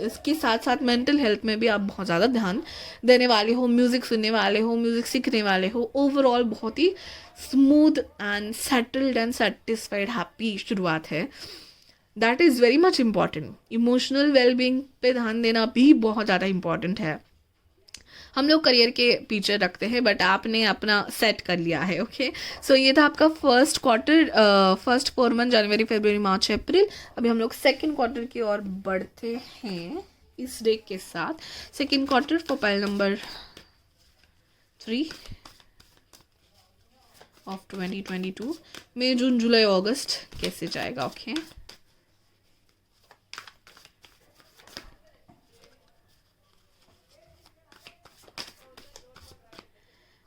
इसके साथ साथ मेंटल हेल्थ में भी आप बहुत ज़्यादा ध्यान देने वाले हो, म्यूज़िक सुनने वाले हो, म्यूज़िक सीखने वाले हो। ओवरऑल बहुत ही smooth and settled and satisfied happy शुरुआत है। That is very much important. Emotional wellbeing पे ध्यान देना भी बहुत ज़्यादा इम्पॉर्टेंट है। हम लोग करियर के पीछे रखते हैं, बट आपने अपना सेट कर लिया है। ओके, सो ये था आपका फर्स्ट क्वार्टर, फर्स्ट 4 मंथ जनवरी फरवरी मार्च अप्रैल। अभी हम लोग सेकेंड क्वार्टर की ओर बढ़ते हैं इस डे के साथ। Second quarter for pile number 3 of 2022, May June July August कैसे जाएगा। ओके,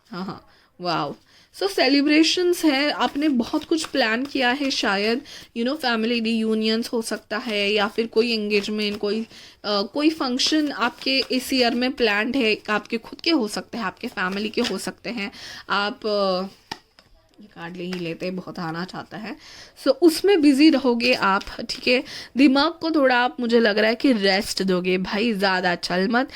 हाँ, वाओ। सो सेलिब्रेशंस है, आपने बहुत कुछ प्लान किया है, शायद फैमिली रीयूनियंस हो सकता है, या फिर कोई एंगेजमेंट, कोई फंक्शन आपके इस ईयर में प्लान्ड है, आपके खुद के हो सकते हैं, आपके फैमिली के हो सकते हैं। आप ये कार्ड ले ही लेते हैं, बहुत आना चाहता है। सो उसमें बिजी रहोगे आप, ठीक है। दिमाग को थोड़ा आप, मुझे लग रहा है कि रेस्ट दोगे भाई, ज़्यादा चल मत।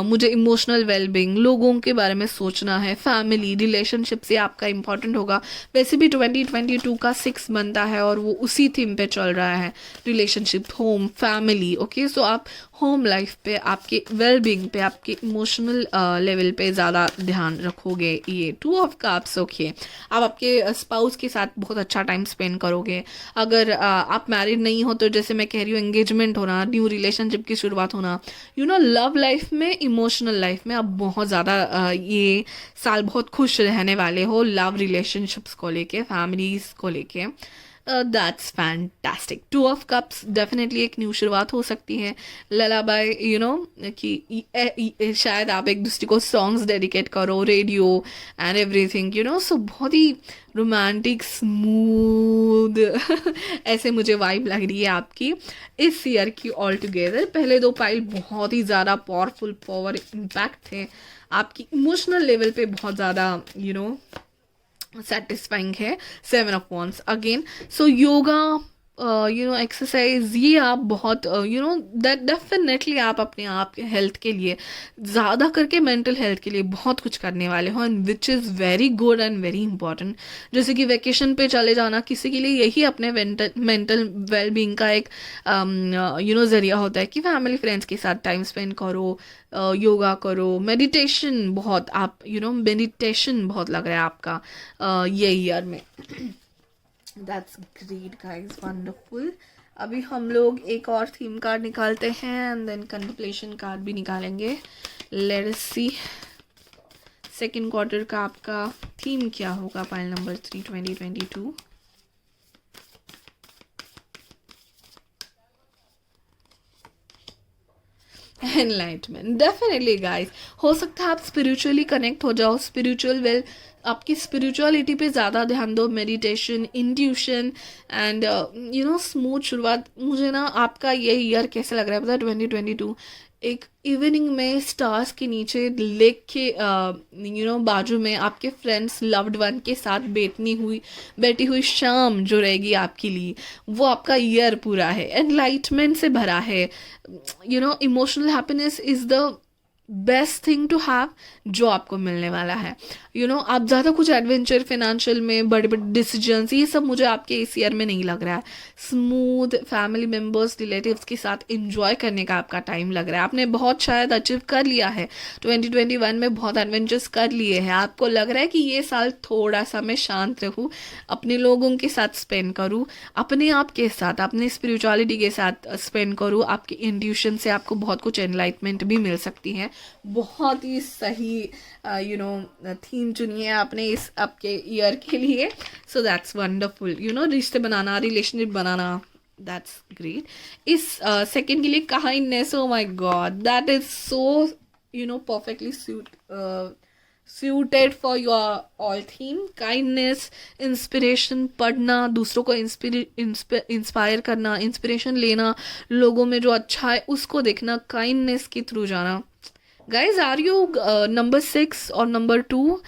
मुझे इमोशनल वेलबींग, लोगों के बारे में सोचना है, फैमिली रिलेशनशिप से आपका इंपॉर्टेंट होगा। वैसे भी 2022 का 6 बनता है और वो उसी थीम पे चल रहा है, रिलेशनशिप, होम, फैमिली। ओके, सो आप होम लाइफ पे, आपके वेल बीइंग पे, आपके इमोशनल लेवल पे ज़्यादा ध्यान रखोगे। ये टू ऑफ कप्स, ओके, आप आपके स्पाउस के साथ बहुत अच्छा टाइम स्पेंड करोगे। अगर आप मैरिड नहीं हो तो जैसे मैं कह रही हूँ, एंगेजमेंट होना, न्यू रिलेशनशिप की शुरुआत होना, लव लाइफ में, इमोशनल लाइफ में आप बहुत ज़्यादा ये साल बहुत खुश रहने वाले हो, लव रिलेशनशिप्स को लेके, फैमिलीज को लेके। That's fantastic. Two of cups definitely एक न्यू शुरुआत हो सकती है। ललाबाई, कि शायद आप एक दूसरे को सॉन्ग्स डेडिकेट करो, रेडियो एंड एवरीथिंग, सो बहुत ही रोमांटिक, स्मूथ ऐसे मुझे वाइब लग रही है आपकी इस ईयर की ऑल टुगेदर। पहले दो पाइल बहुत ही ज़्यादा पावरफुल, पावर इम्पैक्ट थे आपकी इमोशनल लेवल पे, बहुत ज़्यादा सेटिस्फाइंग है। 7 of Wands again. So yoga, exercise, ये आप बहुत दैट डेफिनेटली आप अपने आप के हेल्थ के लिए, ज़्यादा करके मेंटल हेल्थ के लिए बहुत कुछ करने वाले हो, and which is very good and very important. जैसे कि वेकेशन पे चले जाना किसी के लिए, यही अपने मेंटल वेल बींग का एक ज़रिया होता है कि फैमिली फ्रेंड्स के साथ टाइम स्पेंड करो, योगा करो, मेडिटेशन बहुत, आप मेडिटेशन बहुत लग रहा है आपका ये ईयर में। That's great guys, wonderful. अभी हम लोग एक और थीम कार्ड निकालते हैं एंड देन कंटेम्पलेशन कार्ड भी निकालेंगे। लेट अस सी सेकेंड क्वार्टर का आपका थीम क्या होगा, pile number 3 2022। Enlightenment, definitely guys, हो सकता है आप स्पिरिचुअली कनेक्ट हो जाओ, स्पिरिचुअल वेल, आपकी स्पिरिचुअलिटी पे ज़्यादा ध्यान दो, मेडिटेशन, इंट्यूशन एंड स्मूथ शुरुआत। मुझे ना आपका ये ईयर कैसे लग रहा है पता है, 2022 एक इवनिंग में स्टार्स के नीचे लेक के बाजू में आपके फ्रेंड्स, लव्ड वन के साथ बैठी हुई शाम जो रहेगी आपके लिए, वो आपका ईयर पूरा है, एनलाइटमेंट से भरा है। Emotional happiness is the best thing to have जो आपको मिलने वाला है। आप ज़्यादा कुछ एडवेंचर, फाइनेंशियल में बड़े बड़े डिसीजंस, ये सब मुझे आपके इस ईयर में नहीं लग रहा है। स्मूथ फैमिली मेम्बर्स, रिलेटिव्स के साथ एंजॉय करने का आपका टाइम लग रहा है। आपने बहुत शायद अचीव कर लिया है 2021 में, बहुत एडवेंचर्स कर लिए हैं। आपको लग रहा है कि ये साल थोड़ा सा मैं शांत रहूँ, अपने लोगों के साथ स्पेंड करूँ, अपने आप के साथ, अपने स्पिरिचुअलिटी के साथ स्पेंड करूँ। आपके इंट्यूशन से आपको बहुत कुछ एनलाइटमेंट भी मिल सकती है। बहुत ही सही थीम चुनी है आपने इस आपके ईयर के लिए। सो दैट्स वंडरफुल। रिश्ते बनाना, रिलेशनशिप बनाना, दैट्स ग्रेट। इस सेकंड के लिए kindness, oh my God, that is so perfectly suited for your all theme. Kindness, inspiration, पढ़ना, दूसरों को इंस्पायर करना, इंस्पिरेशन लेना, लोगों में जो अच्छा है उसको देखना, काइंडनेस के थ्रू जाना। गाइज, आर यू नंबर 6 और नंबर 2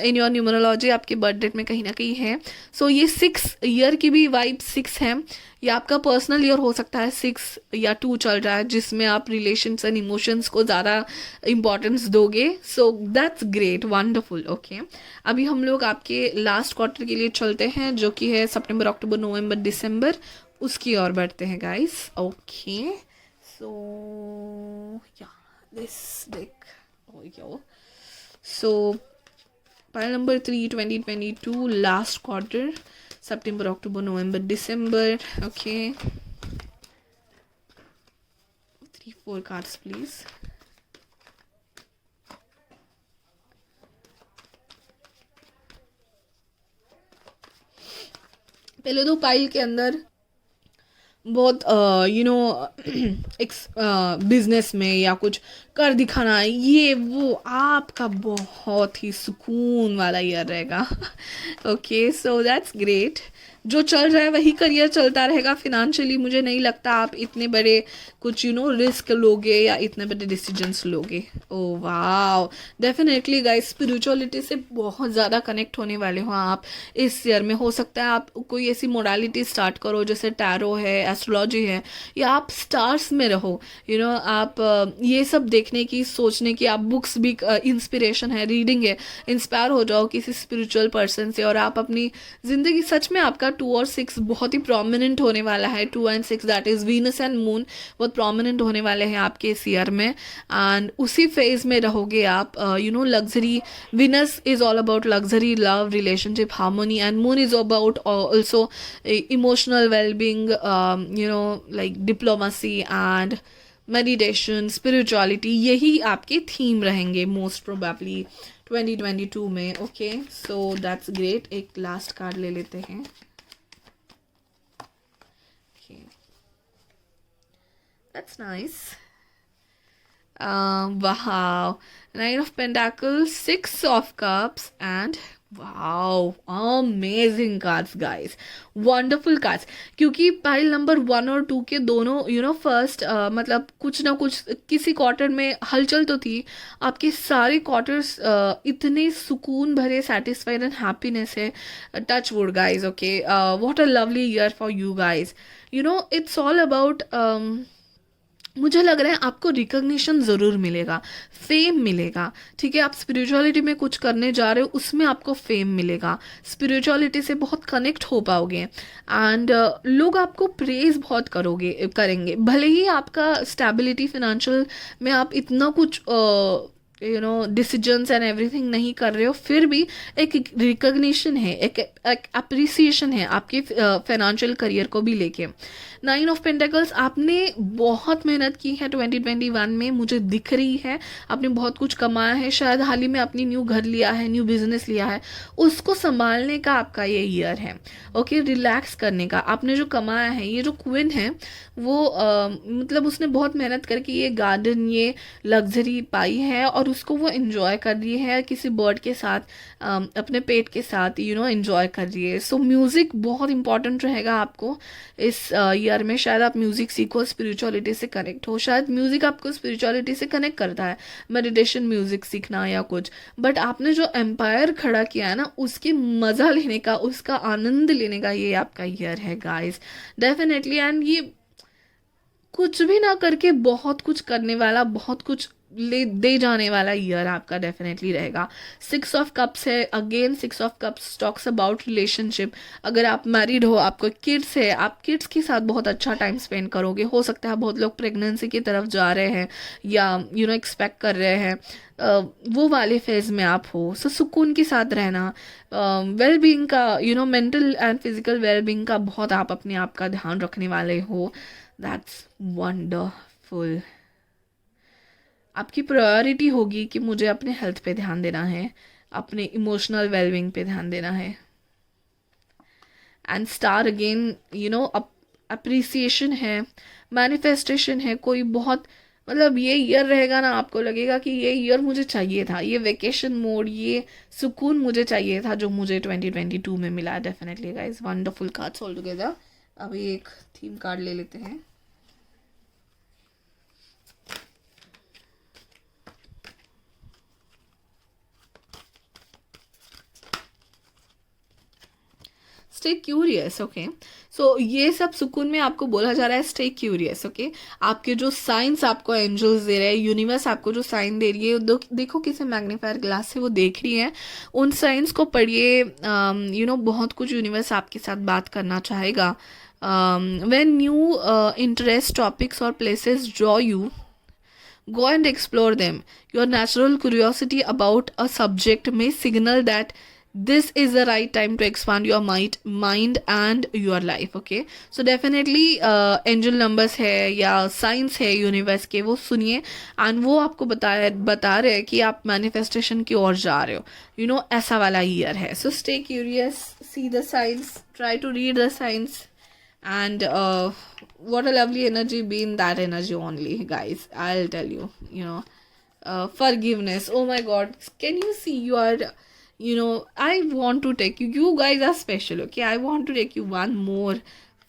इन योर न्यूमरोलॉजी आपके बर्थ डेट में कहीं ना कहीं है। सो ये 6 ईयर की भी वाइब 6 है, या आपका पर्सनल ईयर हो सकता है 6 या 2 चल रहा है, जिसमें आप रिलेशंस एंड इमोशंस को ज़्यादा इंपॉर्टेंस दोगे। So that's great, wonderful. Okay, अभी हम लोग आपके लास्ट क्वार्टर के लिए चलते हैं, जो कि है सितंबर, अक्टूबर, नवंबर, दिसंबर, उसकी ओर बढ़ते हैं गाइज। ओके, सो या this deck, oh yo, so pile number 3 2022 last quarter, September, October, November, December. Okay, 3-4 cards please. पहले दो पाइल के अंदर बहुत एक बिजनेस में या कुछ कर दिखाना, ये वो आपका बहुत ही सुकून वाला ईयर रहेगा। Okay, so that's great. जो चल रहा है वही करियर चलता रहेगा। फिनेंशियली मुझे नहीं लगता आप इतने बड़े कुछ रिस्क लोगे या इतने बड़े डिसीजंस लोगे। Oh wow, definitely guys, spirituality से बहुत ज़्यादा कनेक्ट होने वाले हो आप इस ईयर में। हो सकता है आप कोई ऐसी मोडालिटी स्टार्ट करो जैसे टैरो है, एस्ट्रोलॉजी है, या आप स्टार्स में रहो। आप ये सब देखने की, सोचने की, आप बुक्स भी, इंस्पिरेशन है, रीडिंग है, इंस्पायर हो जाओ किसी स्पिरिचुअल पर्सन से, और आप अपनी ज़िंदगी, सच में आपका टू और सिक्स बहुत ही प्रोमिनेंट होने वाला है. 2 and 6 that is Venus and moon बहुत प्रोमिनेंट होने वाले हैं आपके इस ईयर में. एंड उसी फेज में रहोगे आप. Luxury, Venus is all about luxury, love, relationship, harmony, and moon is about also emotional wellbeing, like diplomacy and meditation, spirituality. यही आपके थीम रहेंगे मोस्ट प्रोबेबली 2022 में. Okay, so that's great. एक लास्ट कार्ड ले लेते हैं. That's nice. Wow. Nine of Pentacles, Six of Cups, and wow, amazing cards, guys. Wonderful cards. क्योंकि पाइल नंबर 1 और 2 के दोनों फर्स्ट मतलब कुछ ना कुछ किसी क्वार्टर में हलचल तो थी. आपके सारे क्वार्टर्स इतने सुकून भरे, सेटिस्फाइड एंड हैप्पीनेस है. Touch wood guys. Okay, what a lovely year for you guys. It's all about, मुझे लग रहा है आपको रिकग्निशन ज़रूर मिलेगा, फेम मिलेगा. ठीक है, आप स्पिरिचुअलिटी में कुछ करने जा रहे हो, उसमें आपको फेम मिलेगा. स्पिरिचुअलिटी से बहुत कनेक्ट हो पाओगे एंड लोग आपको प्रेज बहुत करेंगे. भले ही आपका स्टेबिलिटी फिनेंशियल में आप इतना कुछ डिसीजंस एंड एवरीथिंग नहीं कर रहे हो, फिर भी एक रिकग्निशन है, एक अप्रिसिएशन है आपके फाइनेंशियल करियर को भी लेके. 9 ऑफ पेंटिकल्स, आपने बहुत मेहनत की है 2021 में, मुझे दिख रही है. आपने बहुत कुछ कमाया है, शायद हाल ही में अपनी न्यू घर लिया है, न्यू बिजनेस लिया है, उसको संभालने का आपका ये ईयर है. ओके, रिलैक्स करने का. आपने जो कमाया है, ये जो क्वीन है वो मतलब उसने बहुत मेहनत करके ये गार्डन, ये लग्जरी पाई है और उसको वो इन्जॉय कर रही है किसी बर्ड के साथ, अपने पेट के साथ इन्जॉय कर रही है. सो म्यूज़िक बहुत इंपॉर्टेंट रहेगा आपको इस ईयर में. शायद आप म्यूज़िक सीखो, स्पिरिचुअलिटी से कनेक्ट हो. शायद म्यूज़िक आपको स्पिरिचुअलिटी से कनेक्ट करता है, मेडिटेशन म्यूज़िक सीखना या कुछ. बट आपने जो एम्पायर खड़ा किया है ना, उसकी मज़ा लेने का, उसका आनंद लेने का ये आपका ईयर है गाइस, डेफिनेटली. एंड ये कुछ भी ना करके बहुत कुछ करने वाला, बहुत कुछ दे जाने वाला ईयर आपका डेफिनेटली रहेगा. 6 ऑफ कप्स है. Again 6 of cups talks about relationship. अगर आप मैरिड हो, आपको किड्स है, आप किड्स के साथ बहुत अच्छा टाइम स्पेंड करोगे. हो सकता है बहुत लोग प्रेगनेंसी की तरफ जा रहे हैं या एक्सपेक्ट कर रहे हैं, वो वाले फेज में आप हो. सो सुकून के साथ रहना, वेलबींग का, मेंटल एंड फिजिकल वेलबींग का बहुत आप अपने आप का ध्यान रखने वाले हो. That's wonderful. आपकी प्रायोरिटी होगी कि मुझे अपने हेल्थ पे ध्यान देना है, अपने इमोशनल वेलबींग पे ध्यान देना है. एंड स्टार अगेन, अप्रिसिएशन है, मैनिफेस्टेशन है. कोई बहुत मतलब ये ईयर रहेगा ना, आपको लगेगा कि ये ईयर मुझे चाहिए था, ये वेकेशन मोड, ये सुकून मुझे चाहिए था जो मुझे 2022 में मिला. Definitely guys, wonderful cards all together. अभी एक थीम कार्ड ले लेते हैं. Stay curious. ओके, सो ये सब सुकून में आपको बोला जा रहा है, स्टे क्यूरियस. ओके, आपके जो साइंस आपको एंजल्स दे रहे हैं, यूनिवर्स आपको जो साइन दे रही है, देखो किसी मैग्नीफायर ग्लास से वो देख रही है. उन साइंस को पढ़िए. बहुत कुछ यूनिवर्स आपके साथ बात करना चाहेगा. व्हेन न्यू इंटरेस्ट टॉपिक्स और places draw you, go and explore them. Your natural curiosity about a subject may signal that this is the right time to expand your mind and your life. Okay, so definitely angel numbers है या साइंस है यूनिवर्स के, वो सुनिए एंड वो आपको बता रहे हैं कि आप मैनिफेस्टेशन की ओर जा रहे हो. ऐसा वाला ईयर है. So stay curious, see the science, try to read the science. And what a lovely energy, be in that energy only, guys. I'll tell you, forgiveness. Oh my God, can you see? You are, I want to take you. You guys are special, okay? I want to take you one more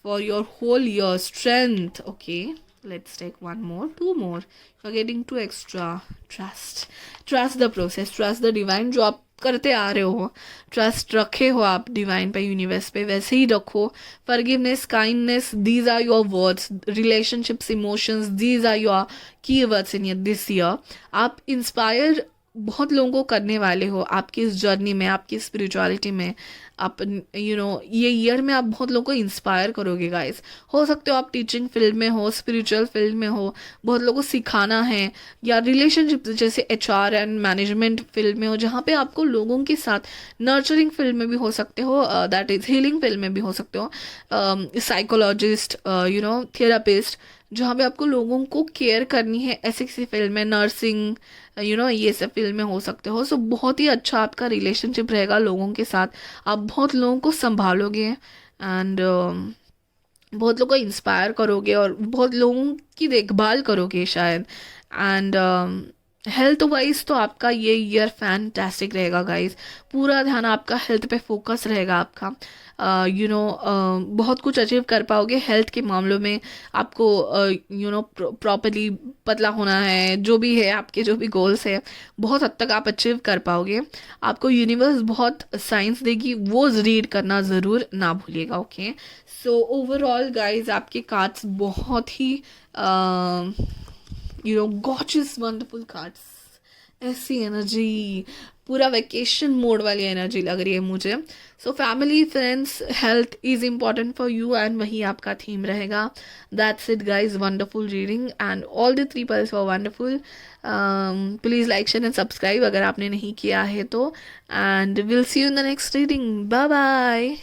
for your whole year strength. Okay, let's take one more, 2 more. You're getting 2 extra. Trust the process, trust the divine. जो आप करते आ रहे हो, ट्रस्ट रखे हो आप डिवाइन पे, यूनिवर्स पे, वैसे ही रखो. Forgiveness, kindness, these are your words. Relationships, emotions, these are your key words in this year. आप इंस्पायर बहुत लोगों को करने वाले हो आपकी इस जर्नी में, आपकी स्पिरिचुअलिटी में। आप ये ईयर में आप बहुत लोगों को इंस्पायर करोगे गाइस। हो सकते हो आप टीचिंग फील्ड में हो, स्पिरिचुअल फील्ड में हो, बहुत लोगों को सिखाना है, या रिलेशनशिप जैसे एचआर एंड मैनेजमेंट फील्ड में हो, जहाँ पे आपको लोगों के साथ, नर्चरिंग फील्ड में भी हो सकते हो, दैट इज हीलिंग फील्ड में भी हो सकते हो, साइकोलॉजिस्ट, थेरापिस्ट, जहाँ पे आपको लोगों को केयर करनी है, ऐसे किसी फील्ड में, नर्सिंग, ये सब फील्ड में हो सकते हो। सो बहुत ही अच्छा आपका रिलेशनशिप रहेगा लोगों के साथ। आप बहुत लोगों को संभालोगे एंड बहुत लोगों को इंस्पायर करोगे और बहुत लोगों की देखभाल करोगे शायद। एंड हेल्थ वाइज तो आपका ये ईयर फैंटास्टिक रहेगा गाइस। पूरा ध्यान आपका हेल्थ पे फोकस रहेगा आपका। बहुत कुछ अचीव कर पाओगे हेल्थ के मामलों में। आपको प्रॉपरली पतला होना है, जो भी है आपके जो भी गोल्स है, बहुत हद तक आप अचीव कर पाओगे। आपको यूनिवर्स बहुत साइंस देगी, वो रीड करना ज़रूर ना भूलिएगा। ओके, सो ओवरऑल गाइज आपके कार्ड्स बहुत ही गॉर्जियस वंडरफुल कार्ड्स। ऐसी एनर्जी, पूरा वेकेशन मोड वाली एनर्जी लग रही है मुझे। So family, friends, health is important for you and वही आपका थीम रहेगा। That's it guys, wonderful reading and all the 3 pearls were wonderful. Please like, share and subscribe अगर आपने नहीं किया है तो, and will see you in the next reading. Bye bye.